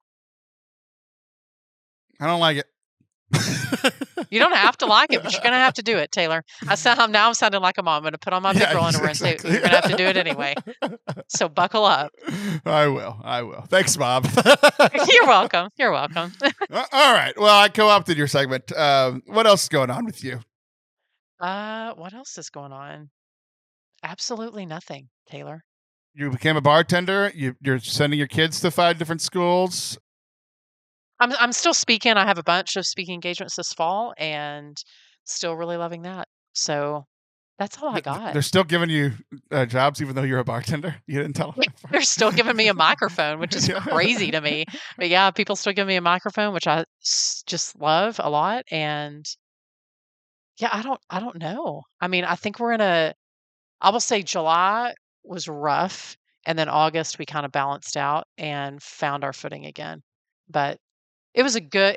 I don't like it. You don't have to like it, but you're going to have to do it, Taylor. I'm sounding like a mom. I'm going to put on my big girl underwear and say, you're going to have to do it anyway. So buckle up. I will. Thanks, Bob. You're welcome. You're welcome. All right. Well, I co-opted your segment. What else is going on with you? What else is going on? Absolutely nothing, Taylor. You became a bartender. You're sending your kids to 5 different schools. I'm still speaking. I have a bunch of speaking engagements this fall, and still really loving that. So that's all I got. They're still giving you jobs, even though you're a bartender. You didn't tell them. They're still giving me a microphone, which is crazy to me. But yeah, people still give me a microphone, which I just love a lot. And yeah, I don't know. I mean, I think I will say July was rough, and then August we kind of balanced out and found our footing again. But it was a good.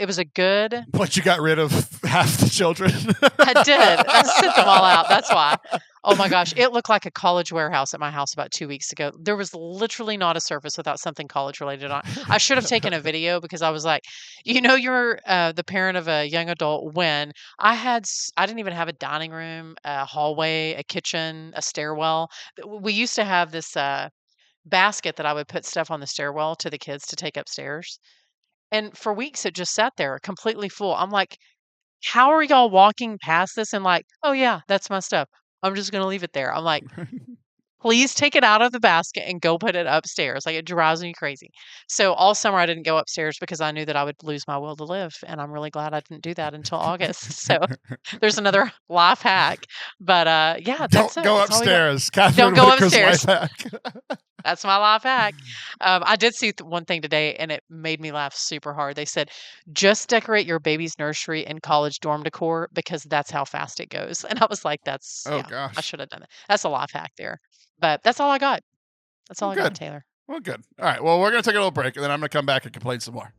But you got rid of half the children. I did. I sent them all out. That's why. Oh my gosh. It looked like a college warehouse at my house about 2 weeks ago. There was literally not a surface without something college related on. I should have taken a video, because I was like, you're the parent of a young adult when I didn't even have a dining room, a hallway, a kitchen, a stairwell. We used to have this basket that I would put stuff on the stairwell to the kids to take upstairs. And for weeks, it just sat there completely full. I'm like, how are y'all walking past this and like, oh yeah, that's my stuff. I'm just going to leave it there. I'm like, please take it out of the basket and go put it upstairs. Like, it drives me crazy. So all summer I didn't go upstairs because I knew that I would lose my will to live. And I'm really glad I didn't do that until August. So there's another life hack. But yeah, don't go upstairs. Kathryn don't go Whitaker's upstairs. life hack. That's my life hack. I did see one thing today, and it made me laugh super hard. They said, just decorate your baby's nursery in college dorm decor, because that's how fast it goes. And I was like, gosh, I should have done it. That's a life hack there. But that's all I got. That's all I got, Taylor. Well, good. All right. Well, we're going to take a little break, and then I'm going to come back and complain some more.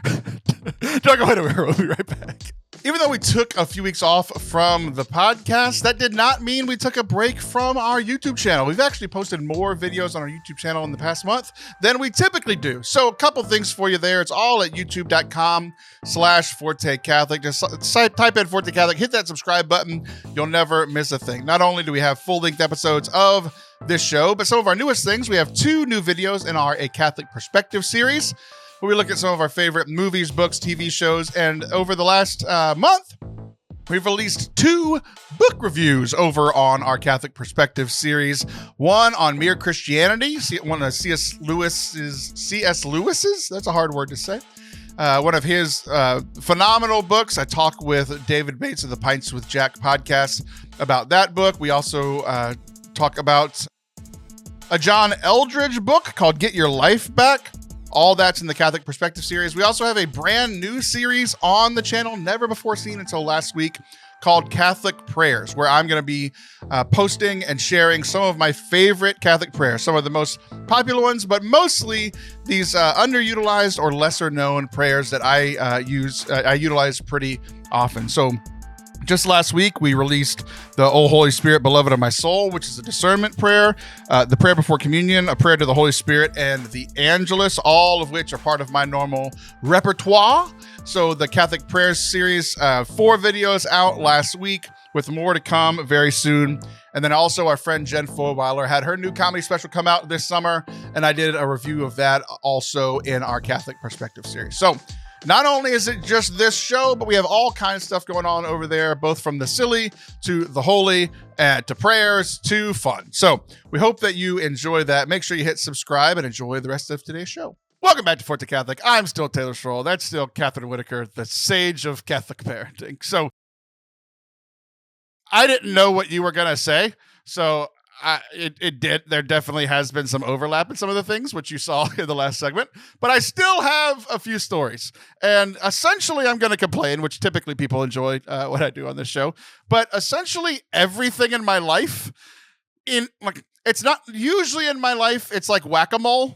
Don't go anywhere. We'll be right back. Even though we took a few weeks off from the podcast, that did not mean we took a break from our YouTube channel. We've actually posted more videos on our YouTube channel in the past month than we typically do. So a couple things for you there. It's all at youtube.com/Forte Catholic. Just type in Forte Catholic, hit that subscribe button. You'll never miss a thing. Not only do we have full-length episodes of this show, but some of our newest things. We have 2 new videos in our A Catholic Perspective series, where we look at some of our favorite movies, books, TV shows, and over the last month, we've released 2 book reviews over on our Catholic Perspective series. One on Mere Christianity, one of C.S. Lewis's, that's a hard word to say. One of his phenomenal books. I talk with David Bates of the Pints with Jack podcast about that book. We also talk about a John Eldredge book called Get Your Life Back. All that's in the Catholic Perspective series. We also have a brand new series on the channel, never before seen until last week, called Catholic Prayers, where I'm going to be posting and sharing some of my favorite Catholic prayers, some of the most popular ones, but mostly these underutilized or lesser known prayers that I utilize pretty often. So just last week, we released the O Holy Spirit, Beloved of My Soul, which is a discernment prayer, the prayer before communion, a prayer to the Holy Spirit, and the Angelus, all of which are part of my normal repertoire. So the Catholic Prayers series, 4 videos out last week with more to come very soon. And then also our friend Jen Foweiler had her new comedy special come out this summer, and I did a review of that also in our Catholic Perspective series. So not only is it just this show, but we have all kinds of stuff going on over there, both from the silly to the holy, to prayers to fun. So we hope that you enjoy that. Make sure you hit subscribe and enjoy the rest of today's show. Welcome back to Forte Catholic. I'm still Taylor Schroll. That's still Kathryn Whitaker, the sage of Catholic parenting. So I didn't know what you were going to say. So it did. There definitely has been some overlap in some of the things, which you saw in the last segment, but I still have a few stories. And essentially, I'm going to complain, which typically people enjoy what I do on this show. But essentially, everything in my life, it's not usually in my life, it's like whack-a-mole,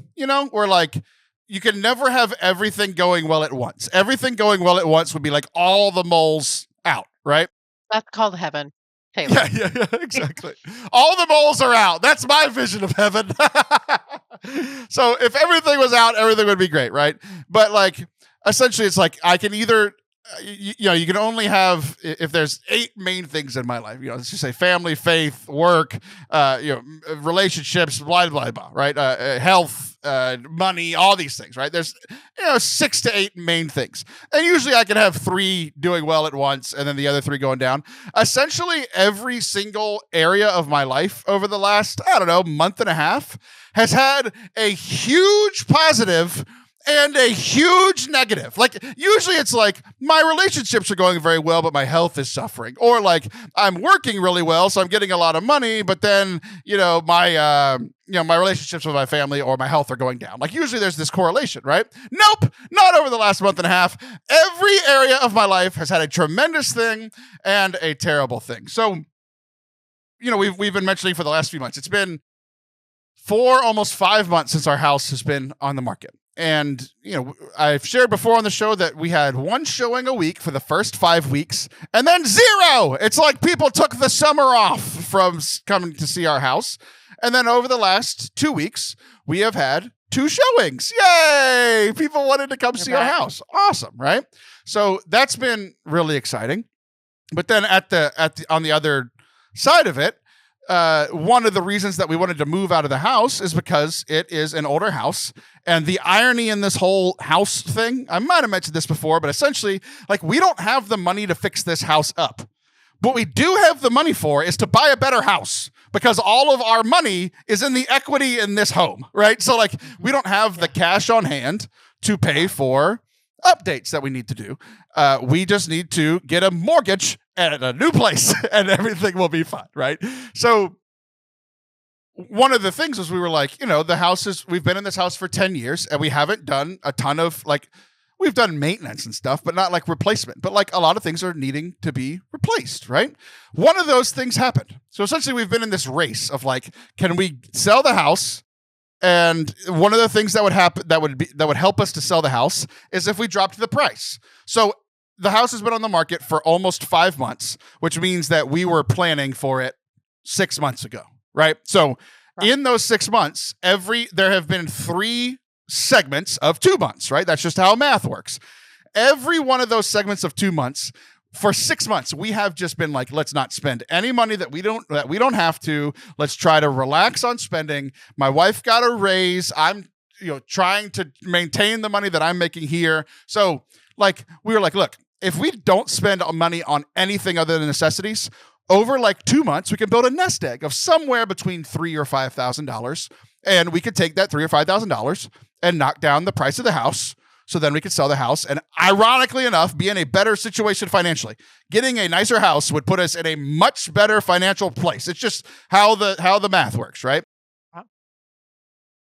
where like you can never have everything going well at once. Everything going well at once would be like all the moles out, right? That's called heaven, Taylor. Yeah, exactly. All the moles are out. That's my vision of heaven. So if everything was out, everything would be great, right? But like, essentially, it's like I can either, you can only have, if there's 8 main things in my life, let's just say family, faith, work, relationships, blah, blah, blah, right? Health, money, all these things, right? There's, 6 to 8 main things. And usually I can have 3 doing well at once and then the other 3 going down. Essentially, every single area of my life over the last, month and a half has had a huge positive and a huge negative. Like, usually it's like my relationships are going very well, but my health is suffering. Or like I'm working really well, so I'm getting a lot of money, but then, my relationships with my family or my health are going down. Like, usually there's this correlation, right? Nope, not over the last month and a half. Every area of my life has had a tremendous thing and a terrible thing. So, we've been mentioning for the last few months, it's been 4, almost 5 months since our house has been on the market. And, I've shared before on the show that we had 1 showing a week for the first 5 weeks and then 0. It's like people took the summer off from coming to see our house. And then over the last 2 weeks, we have had 2 showings. Yay! People wanted to come see our house. Awesome, right? So that's been really exciting. But then on the other side of it, one of the reasons that we wanted to move out of the house is because it is an older house. And the irony in this whole house thing, I might have mentioned this before, but essentially, like, we don't have the money to fix this house up. What we do have the money for is to buy a better house, because all of our money is in the equity in this home, right? So like, we don't have the cash on hand to pay for updates that we need to do. We just need to get a mortgage at a new place and everything will be fine, right? So one of the things was we were like, we've been in this house for 10 years and we haven't done a ton of, like, we've done maintenance and stuff, but not like replacement. But like, a lot of things are needing to be replaced, right? One of those things happened. So essentially we've been in this race of like, can we sell the house? And one of the things that would happen, that would help us to sell the house, is if we dropped the price. So the house has been on the market for almost 5 months, which means that we were planning for it 6 months ago, right? So in those 6 months, there have been 3 segments of 2 months, right? That's just how math works. Every one of those segments of 2 months, for 6 months, we have just been like, let's not spend any money that we don't have to. Let's try to relax on spending. My wife got a raise. I'm, trying to maintain the money that I'm making here. So like, we were like, look, if we don't spend money on anything other than necessities, over like 2 months, we can build a nest egg of somewhere between $3,000 or $5,000. And we could take that $3,000 or $5,000 and knock down the price of the house. So then we could sell the house and, ironically enough, be in a better situation financially. Getting a nicer house would put us in a much better financial place. It's just how the math works, right?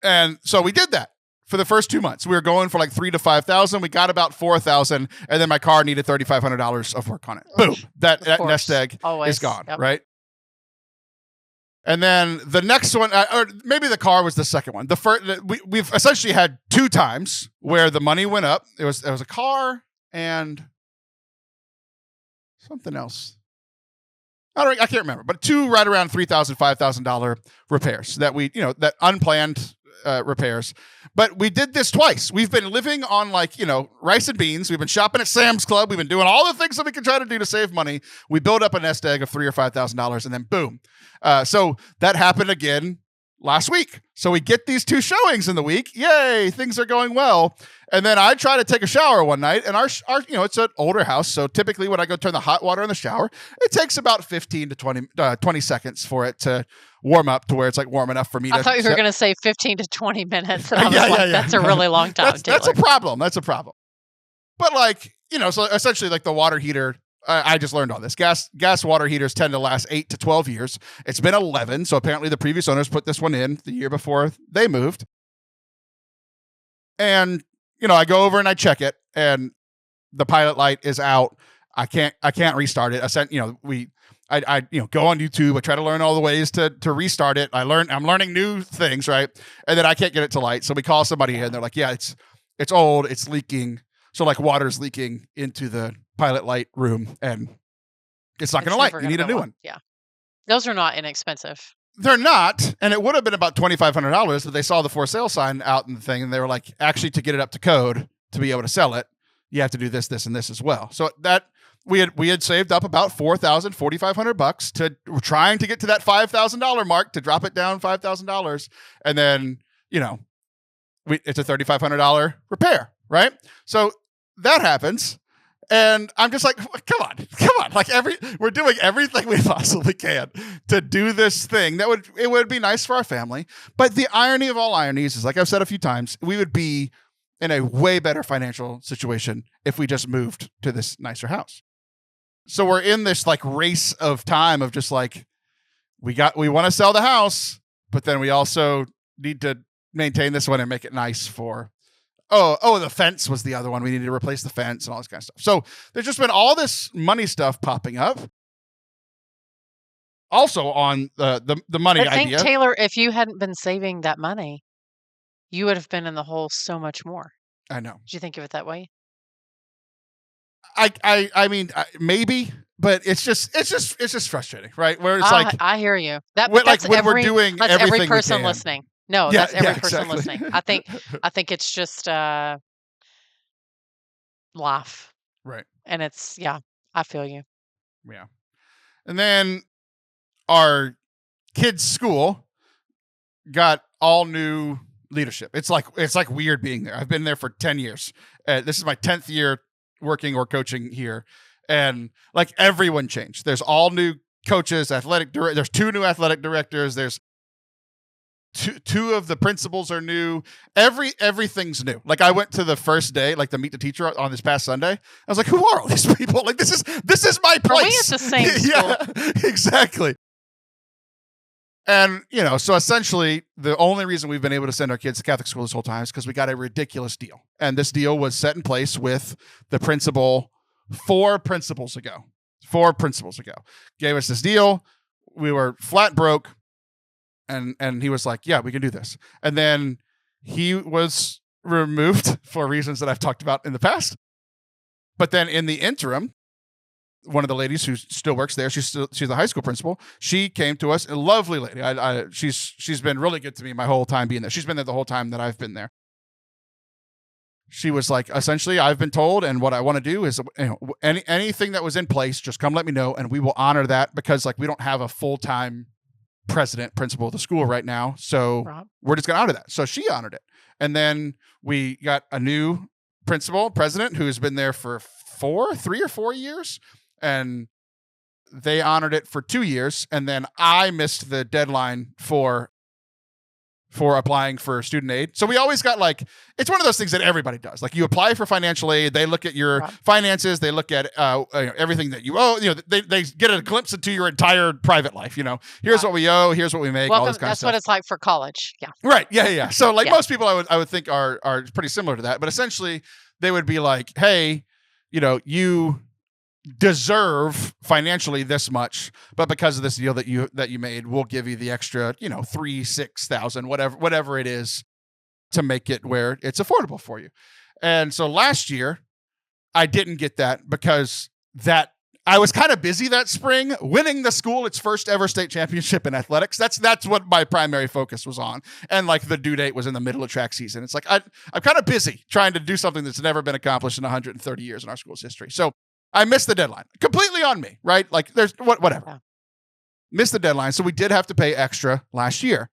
And so we did that for the first 2 months. We were going for like 3,000 to 5,000. We got about 4,000, and then my car needed $3,500 of work on it. Boom, that nest egg Always. is gone, Yep. right? And then the next one, or maybe the car was the second one. The first, we've essentially had 2 times where the money went up. It was a car and something else. I can't remember, but 2 right around $3,000, $5,000 repairs that that unplanned repairs. But we did this twice. We've been living on rice and beans. We've been shopping at Sam's Club. We've been doing all the things that we can try to do to save money. We build up a nest egg of $3,000 or $5,000, and then boom. So that happened again last week. So we get these 2 showings in the week. Yay, things are going well. And then I try to take a shower one night, and our it's an older house. So typically when I go turn the hot water in the shower, it takes about 15 to 20 seconds for it to warm up to where it's warm enough for me to. I thought you were going to say 15 to 20 minutes. And I was that's a really long time. That's a problem. That's a problem. But so essentially the water heater, I just learned all this. Gas water heaters tend to last 8 to 12 years. It's been 11. So apparently the previous owners put this one in the year before they moved. And, I go over and I check it, and the pilot light is out. I can't restart it. I go on YouTube. I try to learn all the ways to restart it. I'm learning new things, right? And then I can't get it to light. So we call somebody in. They're like, yeah, it's old. It's leaking. So water's leaking into the pilot light room, and it's not going to light. You need a new one. Yeah. Those are not inexpensive. They're not. And it would have been about $2,500, but they saw the for sale sign out in the thing, and they were like, actually, to get it up to code to be able to sell it, you have to do this, this, and this as well. So that we had saved up about $4,000, $4,500 to trying to get to that $5,000 mark, to drop it down $5,000. And then, it's a $3,500 repair, right? So that happens. And I'm just like, come on. We're doing everything we possibly can to do this thing. It would be nice for our family. But the irony of all ironies is, like I've said a few times, we would be in a way better financial situation if we just moved to this nicer house. So we're in this race of time of just we want to sell the house, but then we also need to maintain this one and make it nice for. Oh, the fence was the other one. We needed to replace the fence and all this kind of stuff. So there's just been all this money stuff popping up. Also on the money idea. I think, Taylor, if you hadn't been saving that money, you would have been in the hole so much more. I know. Did you think of it that way? I mean, maybe, but it's just frustrating, right? Where it's I hear you. That's when we're doing that's everything every person we can. listening. No, that's every person exactly. listening. I think it's just life. Right. And it's, I feel you. Yeah. And then our kids' school got all new leadership. It's like weird being there. I've been there for 10 years. This is my 10th year working or coaching here. And everyone changed. There's all new coaches, there's 2 new athletic directors. There's two of the principals are new. Everything's new. I went to the first day, to meet the teacher on this past Sunday. I was like, who are all these people? This is my place. Are we at the same school? Yeah, exactly. And, so essentially the only reason we've been able to send our kids to Catholic school this whole time is because we got a ridiculous deal. And this deal was set in place with the principal 4 principals ago. Gave us this deal. We were flat broke. And he was like, yeah, we can do this. And then he was removed for reasons that I've talked about in the past. But then in the interim, one of the ladies who still works there, she's a high school principal. She came to us, a lovely lady. She's been really good to me my whole time being there. She's been there the whole time that I've been there. She was like, essentially, I've been told, and what I want to do is, anything that was in place, just come let me know, and we will honor that, because we don't have a full-time principal of the school right now. So we're just going to honor that. So she honored it. And then we got a new president who's been there for 3 or 4 years. And they honored it for 2 years. And then I missed the deadline for for applying for student aid. So we always got like, it's one of those things that everybody does. Like you apply for financial aid, they look at your finances, they look at everything that you owe. They get a glimpse into your entire private life. Here's what we owe, here's what we make, all this kind of stuff. That's what it's like for college. Yeah. Right. Yeah. So like most people I would think are pretty similar to that. But essentially they would be like, hey, you deserve financially this much, but because of this deal that you made, we'll give you the extra, 3,000-6,000, whatever it is, to make it where it's affordable for you. And so last year I didn't get that because I was kind of busy that spring winning the school its first ever state championship in athletics. That's what my primary focus was on. And like the due date was in the middle of track season. It's like I'm kind of busy trying to do something that's never been accomplished in 130 years in our school's history. So I missed the deadline. Completely on me, right? Like there's whatever. Yeah. Missed the deadline. So we did have to pay extra last year.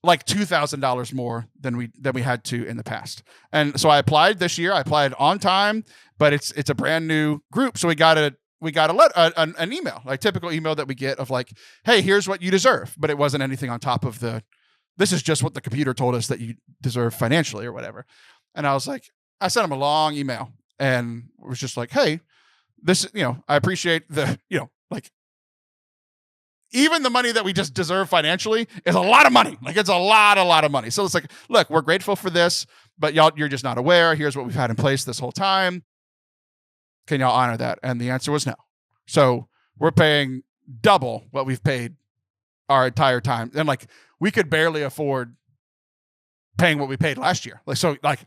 Like $2,000 more than we had to in the past. And so I applied this year. I applied on time, but it's a brand new group. So we got an email, like typical email that we get of like, hey, here's what you deserve. But it wasn't anything on top of this is just what the computer told us that you deserve financially or whatever. And I sent them a long email and was just like, hey, this, I appreciate like even the money that we just deserve financially is a lot of money. Like it's a lot of money. So it's like, look, we're grateful for this, but you're just not aware. Here's what we've had in place this whole time. Can y'all honor that? And the answer was no. So we're paying double what we've paid our entire time. And like, we could barely afford paying what we paid last year. Like, so like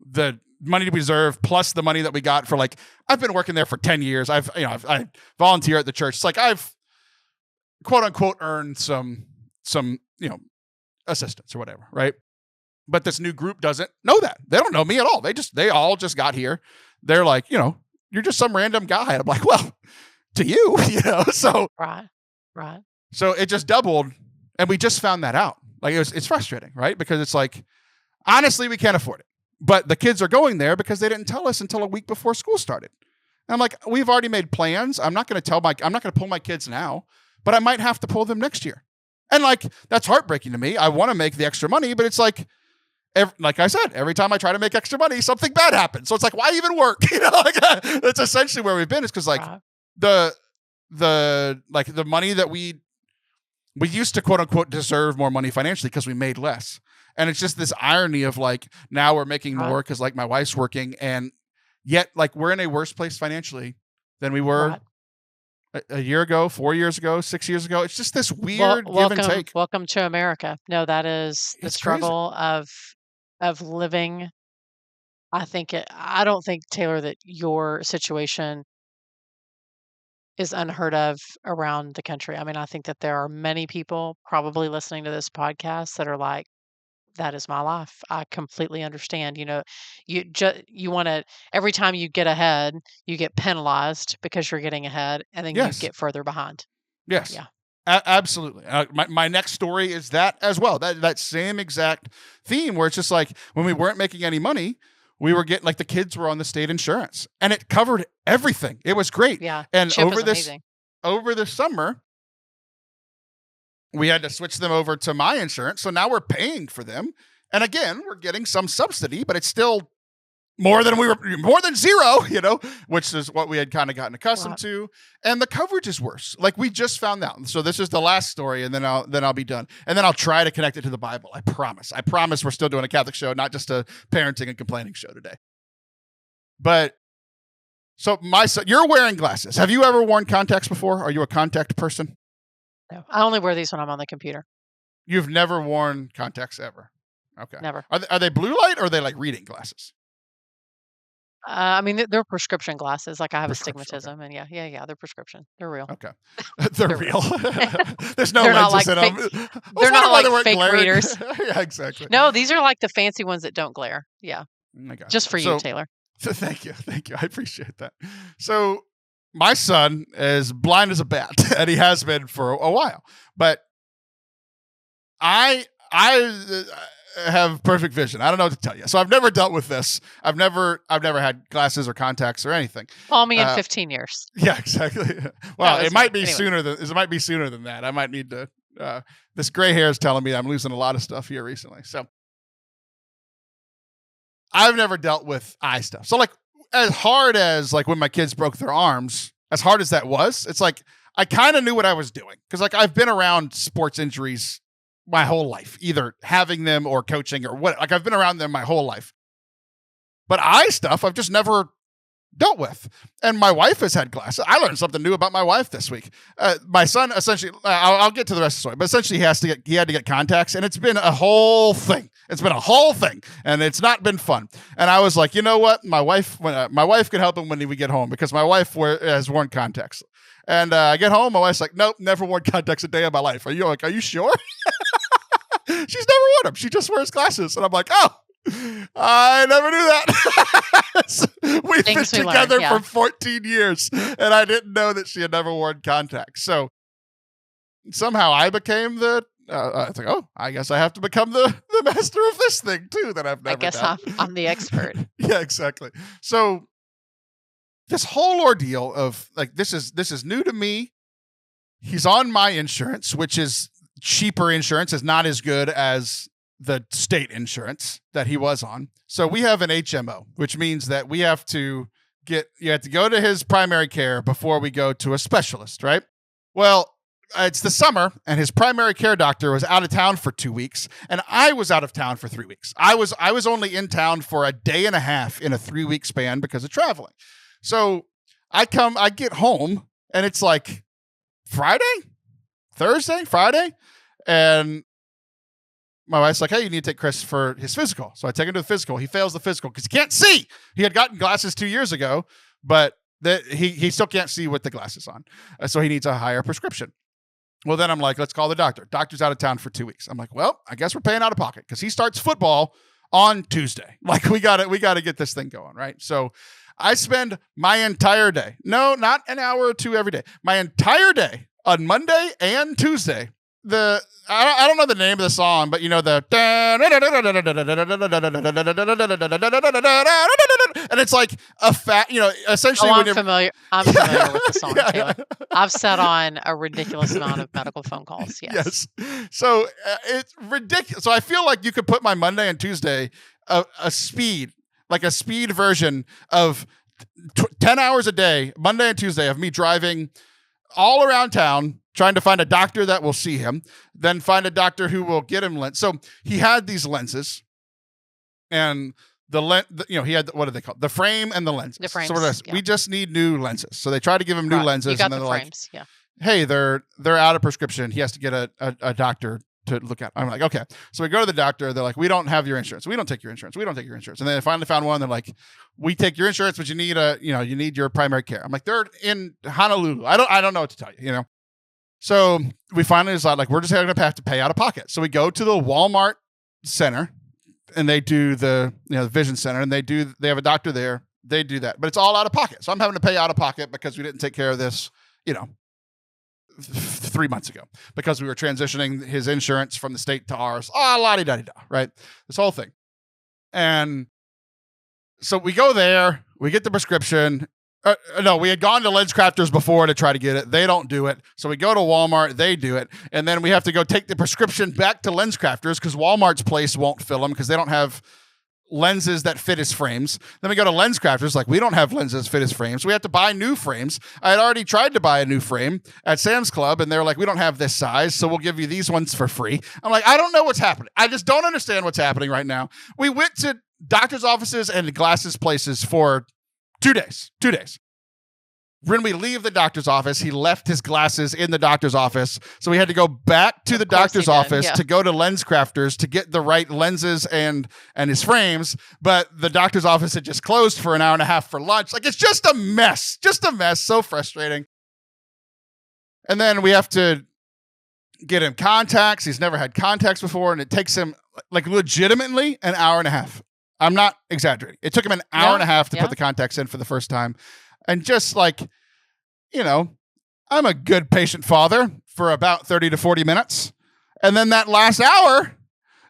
the money we deserve plus the money that we got for like, I've been working there for 10 years. I volunteer at the church. It's like, I've quote unquote earned some, assistance or whatever. Right. But this new group doesn't know that. They don't know me at all. They all just got here. They're like, you're just some random guy. And I'm like, well, to you, so. Right. So it just doubled. And we just found that out. Like it's frustrating, right? Because it's like, honestly, we can't afford it. But the kids are going there because they didn't tell us until a week before school started. And I'm like, we've already made plans. I'm not going to pull my kids now, but I might have to pull them next year. And like, that's heartbreaking to me. I want to make the extra money, but it's like, like I said, every time I try to make extra money, something bad happens. So it's like, why even work? That's essentially where we've been. Is because like the money that we used to quote unquote deserve more money financially because we made less. And it's just this irony of like, now we're making more because like my wife's working, and yet like we're in a worse place financially than we were a year ago, 4 years ago, 6 years ago. It's just this weird give and take. Welcome to America. No, that is the struggle of living. I don't think, Taylor, that your situation is unheard of around the country. I mean, I think that there are many people probably listening to this podcast that are like, that is my life. I completely understand. You want to, every time you get ahead, you get penalized because you're getting ahead, and then you get further behind. Yes. Yeah. Absolutely. My next story is that as well. That same exact theme where it's just like, when we weren't making any money, we were getting, like, the kids were on the state insurance and it covered everything. It was great. Yeah. And Chip over amazing. the summer, we had to switch them over to my insurance. So now we're paying for them. And again, we're getting some subsidy, but it's still more than zero, which is what we had kind of gotten accustomed to. And the coverage is worse. Like, we just found out. So this is the last story, and then I'll be done. And then I'll try to connect it to the Bible. I promise we're still doing a Catholic show, not just a parenting and complaining show today. But so my son, you're wearing glasses. Have you ever worn contacts before? Are you a contact person? No, I only wear these when I'm on the computer. You've never worn contacts ever? Okay. Never. Are they blue light, or are they like reading glasses? I mean, they're prescription glasses. Like, I have astigmatism, and yeah, they're prescription. They're real. Okay. They're real. There's no They're not lenses like in them. They're not like fake readers. Yeah, exactly. No, these are like the fancy ones that don't glare. Yeah. Just for you, Taylor. So thank you. I appreciate that. So my son is blind as a bat, and he has been for a while. But I have perfect vision. I don't know what to tell you. So I've never dealt with this. I've never had glasses or contacts or anything. Call me in 15 years. Yeah, exactly. Well, it might be sooner than that. I might need to This gray hair is telling me I'm losing a lot of stuff here recently. So I've never dealt with eye stuff. So like as hard as like when my kids broke their arms, as hard as that was, it's like I kind of knew what I was doing. Because like I've been around sports injuries my whole life, either having them or coaching or what. Like I've been around them my whole life. But eye stuff I've just never dealt with. And my wife has had glasses. I learned something new about my wife this week. My son essentially, I'll get to the rest of the story, but essentially he had to get contacts, and it's been a whole thing. And it's not been fun. And I was like, you know what? My wife can help him when we get home, because my wife has worn contacts. And I get home, my wife's like, nope, never worn contacts a day in my life. Are you sure? She's never worn them. She just wears glasses. And I'm like, oh, I never knew that. We've been together for 14 years, and I didn't know that she had never worn contacts. So somehow I became I was like, oh, I guess I have to become the master of this thing too that I've never done. I'm the expert. Yeah, exactly. So this whole ordeal of like, this is new to me. He's on my insurance, which is cheaper insurance, is not as good as the state insurance that he was on. So we have an HMO, which means that you have to go to his primary care before we go to a specialist, right? Well, it's the summer, and his primary care doctor was out of town for 2 weeks, and I was out of town for 3 weeks. I was only in town for a day and a half in a 3-week span because of traveling. So I get home, and it's like Friday, and my wife's like, hey, you need to take Chris for his physical. So I take him to the physical. He fails the physical because he can't see. He had gotten glasses 2 years ago, but he still can't see with the glasses on. So he needs a higher prescription. Well, then I'm like, let's call the doctor. Doctor's out of town for 2 weeks. I'm like, well, I guess we're paying out of pocket because he starts football on Tuesday. Like we got to get this thing going, right? So I spend my entire day, no, not an hour or two every day, my entire day on Monday and Tuesday. I don't know the name of the song, but you know and it's like a fat, essentially. I'm familiar with the song, Taylor. I've sat on a ridiculous amount of medical phone calls. Yes. So it's ridiculous. So I feel like you could put my Monday and Tuesday a speed version of 10 hours a day, Monday and Tuesday, of me driving all around town, trying to find a doctor that will see him, then find a doctor who will get him lens. So he had these lenses, and he had, what are they called? The frame and the lenses. The frames. So we just need new lenses. So they try to give him new lenses, you got and then the they're frames. like, hey, they're out of prescription. He has to get a doctor to look at. I'm like, okay. So we go to the doctor. They're like, we don't have your insurance. We don't take your insurance. And then they finally found one. They're like, we take your insurance, but you need your primary care. I'm like, they're in Honolulu. I don't know what to tell you, So we finally decide, like, we're just going to have to pay out of pocket. So we go to the Walmart center, and they do the vision center, and they have a doctor there. They do that, but it's all out of pocket. So I'm having to pay out of pocket because we didn't take care of this, 3 months ago, because we were transitioning his insurance from the state to ours. Oh, la-di-da-di-da, right? This whole thing. And so we go there, we get the prescription. No, we had gone to Lens Crafters before to try to get it. They don't do it. So we go to Walmart, they do it. And then we have to go take the prescription back to Lens Crafters because Walmart's place won't fill them because they don't have lenses that fit his frames. Then we go to Lens Crafters, like, we don't have lenses that fit his frames. We have to buy new frames. I had already tried to buy a new frame at Sam's Club, and they're like, we don't have this size, so we'll give you these ones for free. I'm like, I don't know what's happening. I just don't understand what's happening right now. We went to doctor's offices and glasses places for 2 days. 2 days. When we leave the doctor's office, he left his glasses in the doctor's office. So we had to go back to the doctor's office to go to Lens Crafters to get the right lenses and his frames. But the doctor's office had just closed for an hour and a half for lunch. Like, it's just a mess. So frustrating. And then we have to get him contacts. He's never had contacts before. And it takes him, like, legitimately an hour and a half. I'm not exaggerating. It took him an hour and a half to put the contacts in for the first time. And just like, I'm a good patient father for about 30 to 40 minutes. And then that last hour,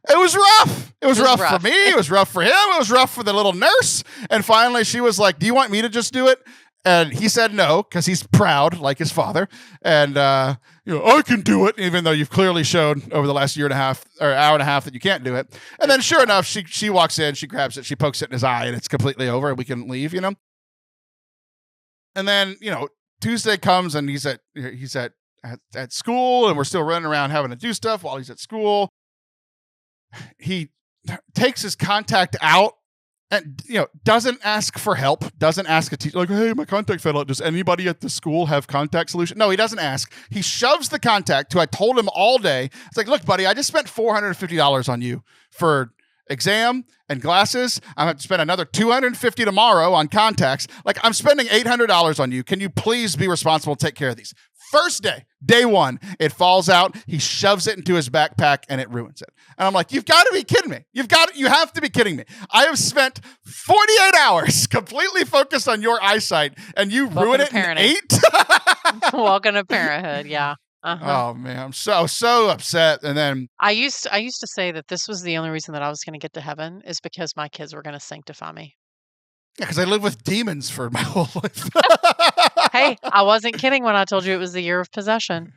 it was rough. It was rough for me. It was rough for him. It was rough for the little nurse. And finally she was like, do you want me to just do it? And he said no, because he's proud like his father. And, I can do it, even though you've clearly shown over the last year and a half or hour and a half that you can't do it. And then sure enough, she walks in, she grabs it, she pokes it in his eye, and it's completely over, and we can leave, And then, Tuesday comes, and he's at school, and we're still running around having to do stuff while he's at school. He takes his contact out and, doesn't ask for help, doesn't ask a teacher, like, hey, my contact fell out. Does anybody at the school have contact solution? No, he doesn't ask. He shoves the contact, who I told him all day. It's like, look, buddy, I just spent $450 on you for exam and glasses. I'm going to spend another $250 tomorrow on contacts. Like, I'm spending $800 on you. Can you please be responsible and take care of these? First day one, it falls out. He shoves it into his backpack and it ruins it. And I'm like, you've got to be kidding me. You have to be kidding me. I have spent 48 hours completely focused on your eyesight, and you ruin it in 8? Welcome to parenthood. Yeah. Oh man, I'm so upset. And then I used to say that this was the only reason that I was going to get to heaven, is because my kids were going to sanctify me. Yeah, because I lived with demons for my whole life. Hey, I wasn't kidding when I told you it was the year of possession.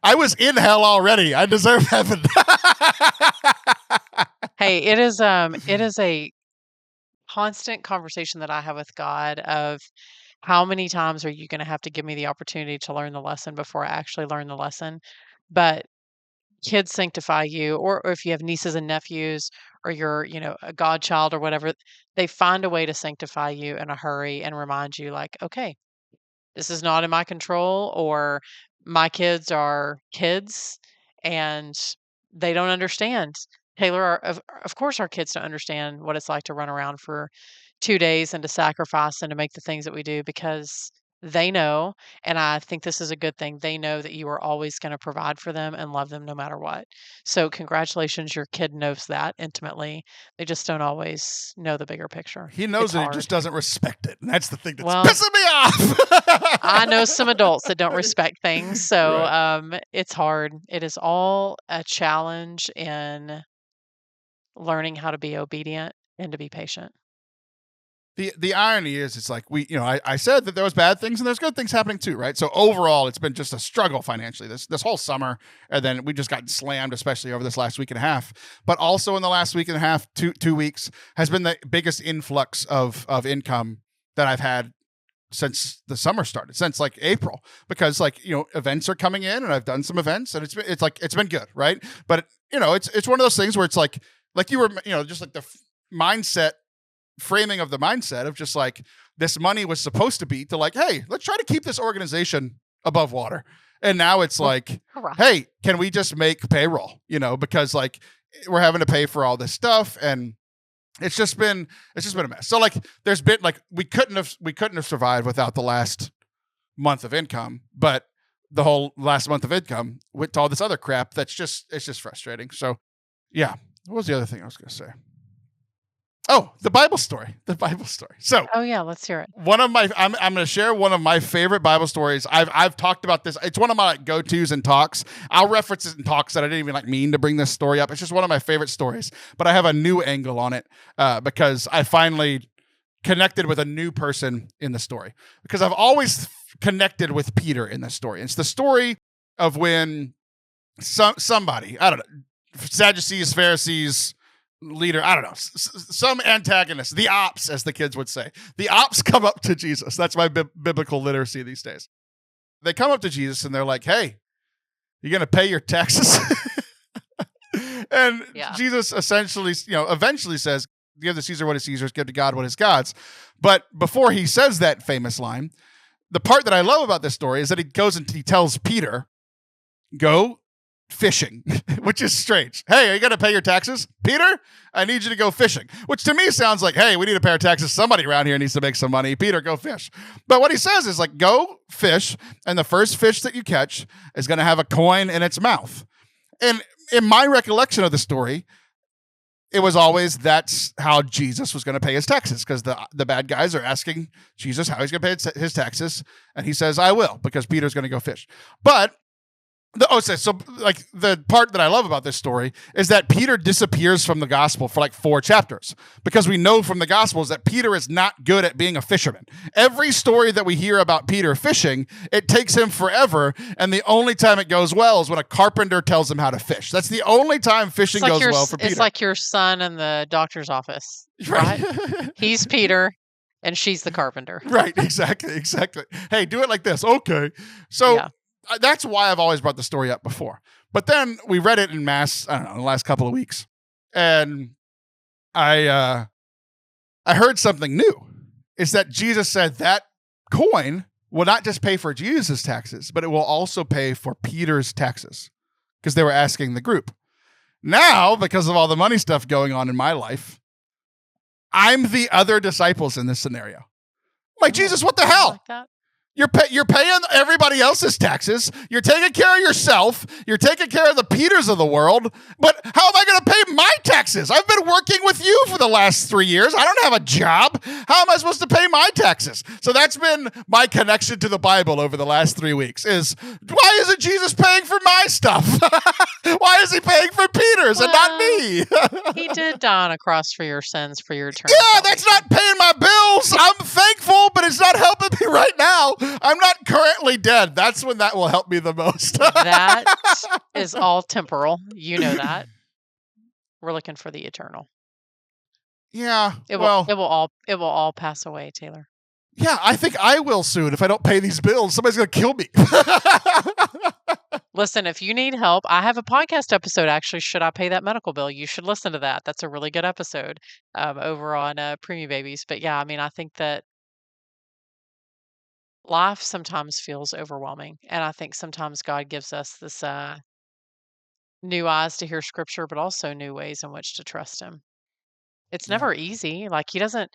I was in hell already. I deserve heaven. Hey, it is a constant conversation that I have with God of how many times are you going to have to give me the opportunity to learn the lesson before I actually learn the lesson? But kids sanctify you, or if you have nieces and nephews, or you're, a godchild or whatever, they find a way to sanctify you in a hurry and remind you, like, okay, this is not in my control, or my kids are kids and they don't understand. Taylor, of course, our kids don't understand what it's like to run around for 2 days and to sacrifice and to make the things that we do, because they know, and I think this is a good thing, they know that you are always going to provide for them and love them no matter what. So congratulations, your kid knows that intimately. They just don't always know the bigger picture. He knows it, he just doesn't respect it. And that's the thing that's pissing me off. I know some adults that don't respect things. So right. It's hard. It is all a challenge in learning how to be obedient and to be patient. The irony is, it's like I said that there was bad things and there's good things happening too, right? So overall, it's been just a struggle financially this whole summer, and then we just got slammed, especially over this last week and a half. But also in the last week and a half, two weeks, has been the biggest influx of income that I've had since the summer started, since like April, because events are coming in, and I've done some events, and it's been good, right? But it's one of those things where it's like you were just like the mindset. Framing of the mindset of just like, this money was supposed to be to like, hey, let's try to keep this organization above water. And now it's like, hey, can we just make payroll? Because like we're having to pay for all this stuff, and it's just been a mess. So like there's been like we couldn't have survived without the last month of income, but the whole last month of income went to all this other crap it's just frustrating. So yeah. What was the other thing I was gonna say? Oh, the Bible story. So, oh yeah, let's hear it. I'm going to share one of my favorite Bible stories. I've talked about this. It's one of my go-tos in talks. I'll reference it in talks that I didn't even mean to bring this story up. It's just one of my favorite stories, but I have a new angle on it because I finally connected with a new person in the story, because I've always connected with Peter in this story. It's the story of when somebody, I don't know, Sadducees, Pharisees, leader, I don't know, some antagonist, the ops, as the kids would say. The ops come up to Jesus. That's my biblical literacy these days. They come up to Jesus and they're like, hey, you going to pay your taxes? And Jesus essentially, eventually says, give to Caesar what is Caesar's, give to God what is God's. But before he says that famous line, the part that I love about this story is that he goes and he tells Peter, go fishing, which is strange. Hey, are you going to pay your taxes? Peter, I need you to go fishing, which to me sounds like, hey, we need to pay our taxes. Somebody around here needs to make some money. Peter, go fish. But what he says is like, go fish, and the first fish that you catch is going to have a coin in its mouth. And in my recollection of the story, it was always that's how Jesus was going to pay his taxes, because the bad guys are asking Jesus how he's going to pay his taxes, and he says, I will, because Peter's going to go fish. But So like the part that I love about this story is that Peter disappears from the gospel for like 4 chapters, because we know from the gospels that Peter is not good at being a fisherman. Every story that we hear about Peter fishing, it takes him forever, and the only time it goes well is when a carpenter tells him how to fish. That's the only time fishing goes well for Peter. It's like your son in the doctor's office, right? He's Peter and she's the carpenter. Right, exactly. Hey, do it like this. Okay. So that's why I've always brought the story up before. But then we read it in mass, I don't know, in the last couple of weeks. And I heard something new. It's that Jesus said that coin will not just pay for Jesus' taxes, but it will also pay for Peter's taxes, because they were asking the group. Now, because of all the money stuff going on in my life, I'm the other disciples in this scenario. I'm like, Jesus, what the hell? Like that? You're paying everybody else's taxes. You're taking care of yourself. You're taking care of the Peters of the world. But how am I going to pay my taxes? I've been working with you for the last 3 years. I don't have a job. How am I supposed to pay my taxes? So that's been my connection to the Bible over the last 3 weeks is, why isn't Jesus paying for my stuff? Why is he paying for Peter's and not me? He did die on a cross for your sins, for your eternal salvation. That's not paying my bills. I'm thankful, but it's not helping me right now. I'm not currently dead. That's when that will help me the most. That is all temporal. You know that. We're looking for the eternal. Yeah. It will all pass away, Taylor. Yeah, I think I will soon if I don't pay these bills. Somebody's going to kill me. Listen, if you need help, I have a podcast episode, actually, Should I Pay That Medical Bill? You should listen to that. That's a really good episode over on Preemie Babies. But yeah, I mean, I think that life sometimes feels overwhelming. And I think sometimes God gives us this new eyes to hear scripture, but also new ways in which to trust him. It's never easy. Like he doesn't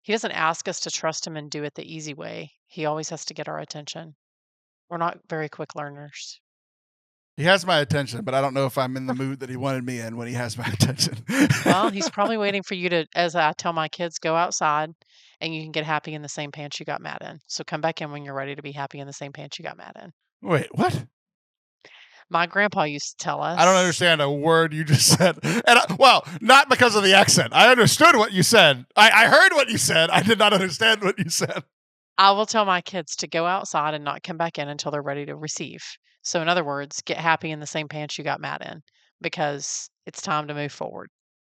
ask us to trust him and do it the easy way. He always has to get our attention. We're not very quick learners. He has my attention, but I don't know if I'm in the mood that he wanted me in when he has my attention. Well, he's probably waiting for you to, as I tell my kids, go outside and you can get happy in the same pants you got mad in. So come back in when you're ready to be happy in the same pants you got mad in. Wait, what? My grandpa used to tell us. I don't understand a word you just said. And not because of the accent. I understood what you said. I heard what you said. I did not understand what you said. I will tell my kids to go outside and not come back in until they're ready to receive. So in other words, get happy in the same pants you got mad in, because it's time to move forward.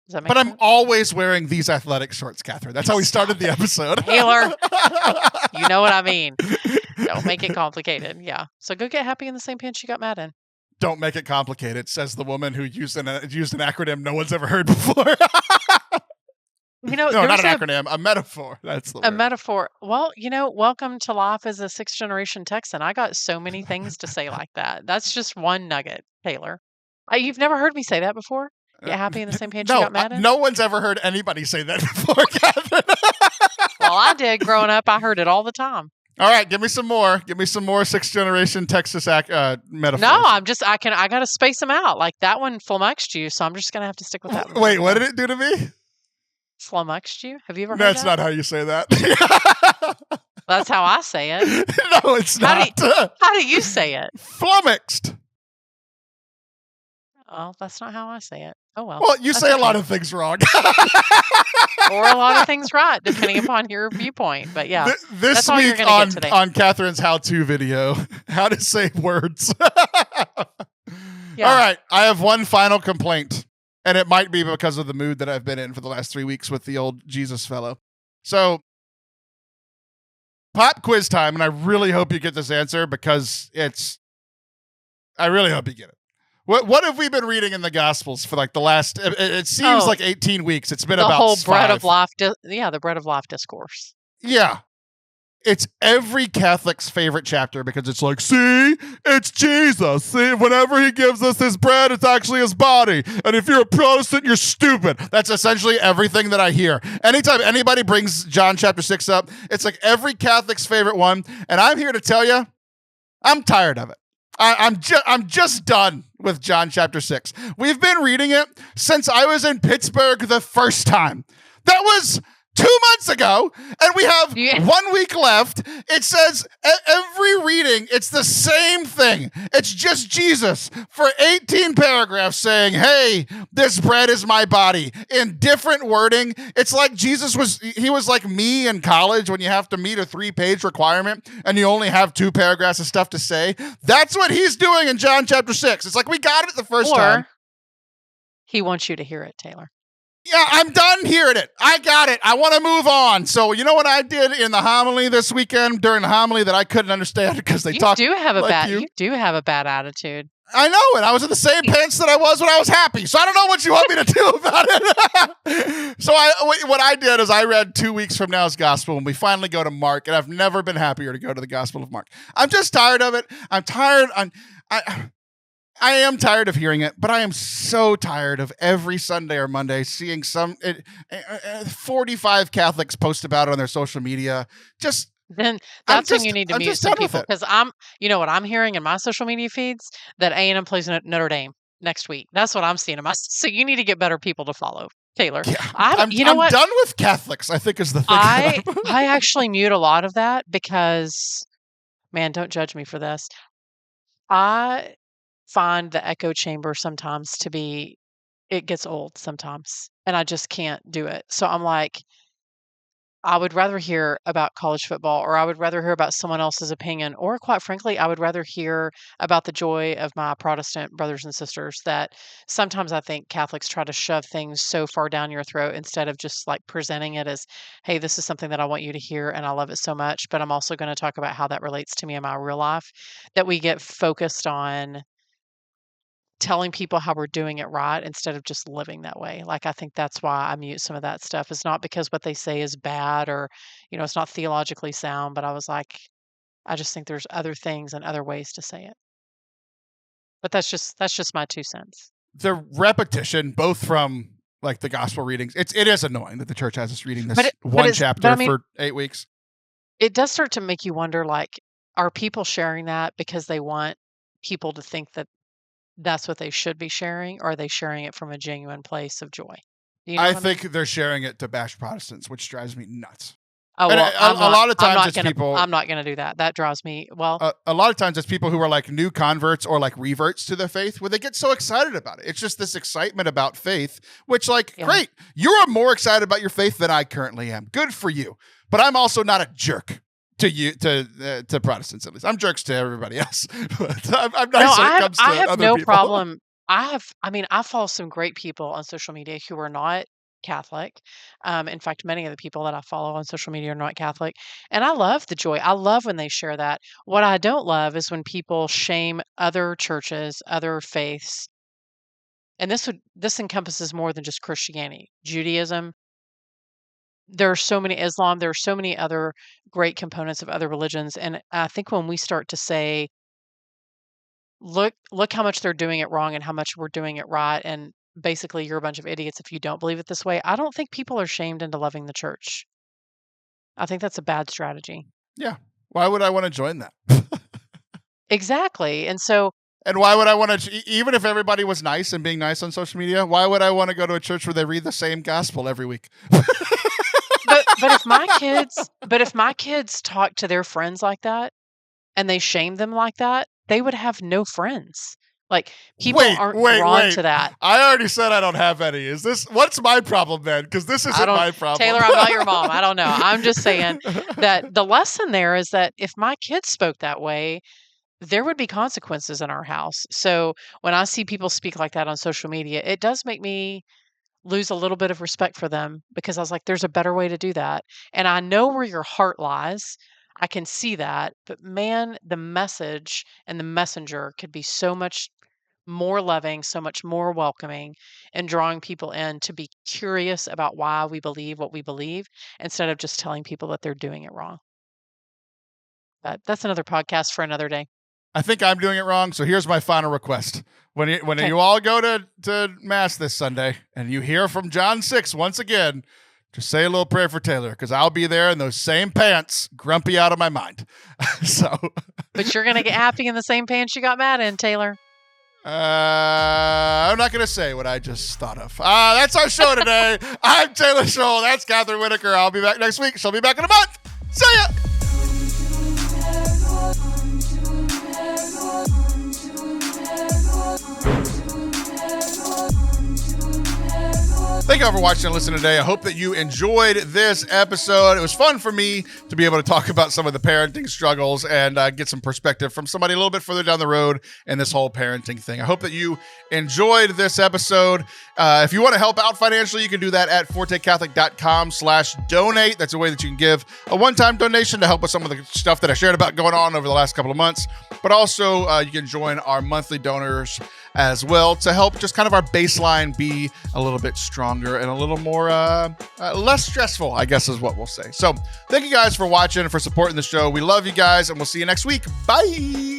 Does that make sense? I'm always wearing these athletic shorts, Kathryn. That's how we started the episode. Taylor, you know what I mean. Don't make it complicated. Yeah. So go get happy in the same pants you got mad in. Don't make it complicated, says the woman who used an acronym no one's ever heard before. You know, no, not an acronym, a metaphor. That's the word. A metaphor. Well, welcome to life as a 6th generation Texan. I got so many things to say like that. That's just one nugget, Taylor. You've never heard me say that before? Get happy in the same pants you got mad in? No one's ever heard anybody say that before, Kathryn. Well, I did growing up. I heard it all the time. All right, give me some more. Give me some more 6th generation Texas metaphors. No, I got to space them out. Like that one flummoxed you, so I'm just going to have to stick with that one. Wait, what did it do to me? Flummoxed you? Have you ever heard That's that? not how you say that. That's how I say it. No, it's not. How do you say it? Flummoxed. Oh, that's not how I say it. Oh, well. Well, you say a lot of things wrong. Or a lot of things right, depending upon your viewpoint. But yeah, this that's all week you're going to get today. On Kathryn's how-to video, how to say words. Yeah. All right, I have one final complaint, and it might be because of the mood that I've been in for the last 3 weeks with the old Jesus fellow. So, pop quiz time, and I really hope you get this answer because I really hope you get it. What have we been reading in the Gospels for like the last? It seems like 18 weeks. It's been about the whole 5. bread of life. The bread of life discourse. Yeah, it's every Catholic's favorite chapter because it's like, see, it's Jesus. See, whenever he gives us his bread, it's actually his body. And if you're a Protestant, you're stupid. That's essentially everything that I hear. Anytime anybody brings John chapter 6 up, it's like every Catholic's favorite one. And I'm here to tell you, I'm tired of it. I'm just done with John chapter 6. We've been reading it since I was in Pittsburgh the first time. That was 2 months ago, and we have Yeah. 1 week left. It says every reading, it's the same thing. It's just Jesus for 18 paragraphs saying, hey, this bread is my body, in different wording. It's like Jesus was like me in college when you have to meet a 3-page requirement and you only have 2 paragraphs of stuff to say. That's what he's doing in John chapter 6. It's like, we got it the first time. He wants you to hear it, Taylor. Yeah, I'm done hearing it. I got it. I want to move on. So you know what I did in the homily this weekend during the homily that I couldn't understand because they talked You you do have a bad attitude. I know, and I was in the same pants that I was when I was happy. So I don't know what you want me to do about it. So what I did is I read 2 weeks from now's gospel, and we finally go to Mark, and I've never been happier to go to the Gospel of Mark. I'm just tired of it. I'm tired. I am tired of hearing it, but I am so tired of every Sunday or Monday seeing 45 Catholics post about it on their social media. Then that's when you need to mute some people, because you know what I'm hearing in my social media feeds, that A&M plays Notre Dame next week. That's what I'm seeing in my. So you need to get better people to follow, Taylor. Yeah, I'm done with Catholics, I think is the thing. I actually mute a lot of that because, man, don't judge me for this. I find the echo chamber sometimes it gets old sometimes, and I just can't do it. So I'm like, I would rather hear about college football, or I would rather hear about someone else's opinion, or quite frankly, I would rather hear about the joy of my Protestant brothers and sisters. That sometimes I think Catholics try to shove things so far down your throat instead of just like presenting it as, hey, this is something that I want you to hear and I love it so much, but I'm also going to talk about how that relates to me in my real life. That we get focused on telling people how we're doing it right instead of just living that way. Like, I think that's why I mute some of that stuff. It's not because what they say is bad, or, it's not theologically sound, but I was like, I just think there's other things and other ways to say it. But that's just my 2 cents. The repetition, both from like the gospel readings, it is annoying that the church has us reading this chapter for 8 weeks. It does start to make you wonder, like, are people sharing that because they want people to think that that's what they should be sharing, or are they sharing it from a genuine place of joy? I think they're sharing it to bash Protestants, which drives me nuts. Oh, well, a lot of times people. I'm not going to do that. That drives me. Well, a lot of times it's people who are like new converts or like reverts to the faith, where they get so excited about it. It's just this excitement about faith, which, like, great, you're more excited about your faith than I currently am. Good for you. But I'm also not a jerk to you, to Protestants, at least. I'm jerks to everybody else. I'm nice when it comes to other people. I have no problem. I follow some great people on social media who are not Catholic. In fact, many of the people that I follow on social media are not Catholic. And I love the joy. I love when they share that. What I don't love is when people shame other churches, other faiths. And this encompasses more than just Christianity, Judaism. There are so many, Islam, there are so many other great components of other religions. And I think when we start to say, look how much they're doing it wrong and how much we're doing it right, and basically you're a bunch of idiots if you don't believe it this way, I don't think people are shamed into loving the church. I think that's a bad strategy. Yeah. Why would I want to join that? Exactly. And why would I want to, even if everybody was nice and being nice on social media, why would I want to go to a church where they read the same gospel every week? But if my kids talk to their friends like that and they shame them like that, they would have no friends. Like, people aren't drawn to that. I already said I don't have any. What's my problem then? Because this isn't my problem. Taylor, I'm not your mom. I don't know. I'm just saying that the lesson there is that if my kids spoke that way, there would be consequences in our house. So when I see people speak like that on social media, it does make me lose a little bit of respect for them, because I was like, there's a better way to do that. And I know where your heart lies. I can see that. But man, the message and the messenger could be so much more loving, so much more welcoming, and drawing people in to be curious about why we believe what we believe, instead of just telling people that they're doing it wrong. But that's another podcast for another day. I think I'm doing it wrong. So here's my final request. When you all go to Mass this Sunday and you hear from John 6 once again, just say a little prayer for Taylor, because I'll be there in those same pants, grumpy out of my mind. But you're going to get happy in the same pants you got mad in, Taylor. I'm not going to say what I just thought of. That's our show today. I'm Taylor Schroll. That's Kathryn Whitaker. I'll be back next week. She'll be back in a month. See ya. Thank you all for watching and listening today. I hope that you enjoyed this episode. It was fun for me to be able to talk about some of the parenting struggles and get some perspective from somebody a little bit further down the road in this whole parenting thing. I hope that you enjoyed this episode. If you want to help out financially, you can do that at fortecatholic.com/donate. That's a way that you can give a one-time donation to help with some of the stuff that I shared about going on over the last couple of months. But also, you can join our monthly donors as well to help just kind of our baseline be a little bit stronger and a little more less stressful, I guess is what we'll say. So thank you guys for watching and for supporting the show. We love you guys, and we'll see you next week. Bye.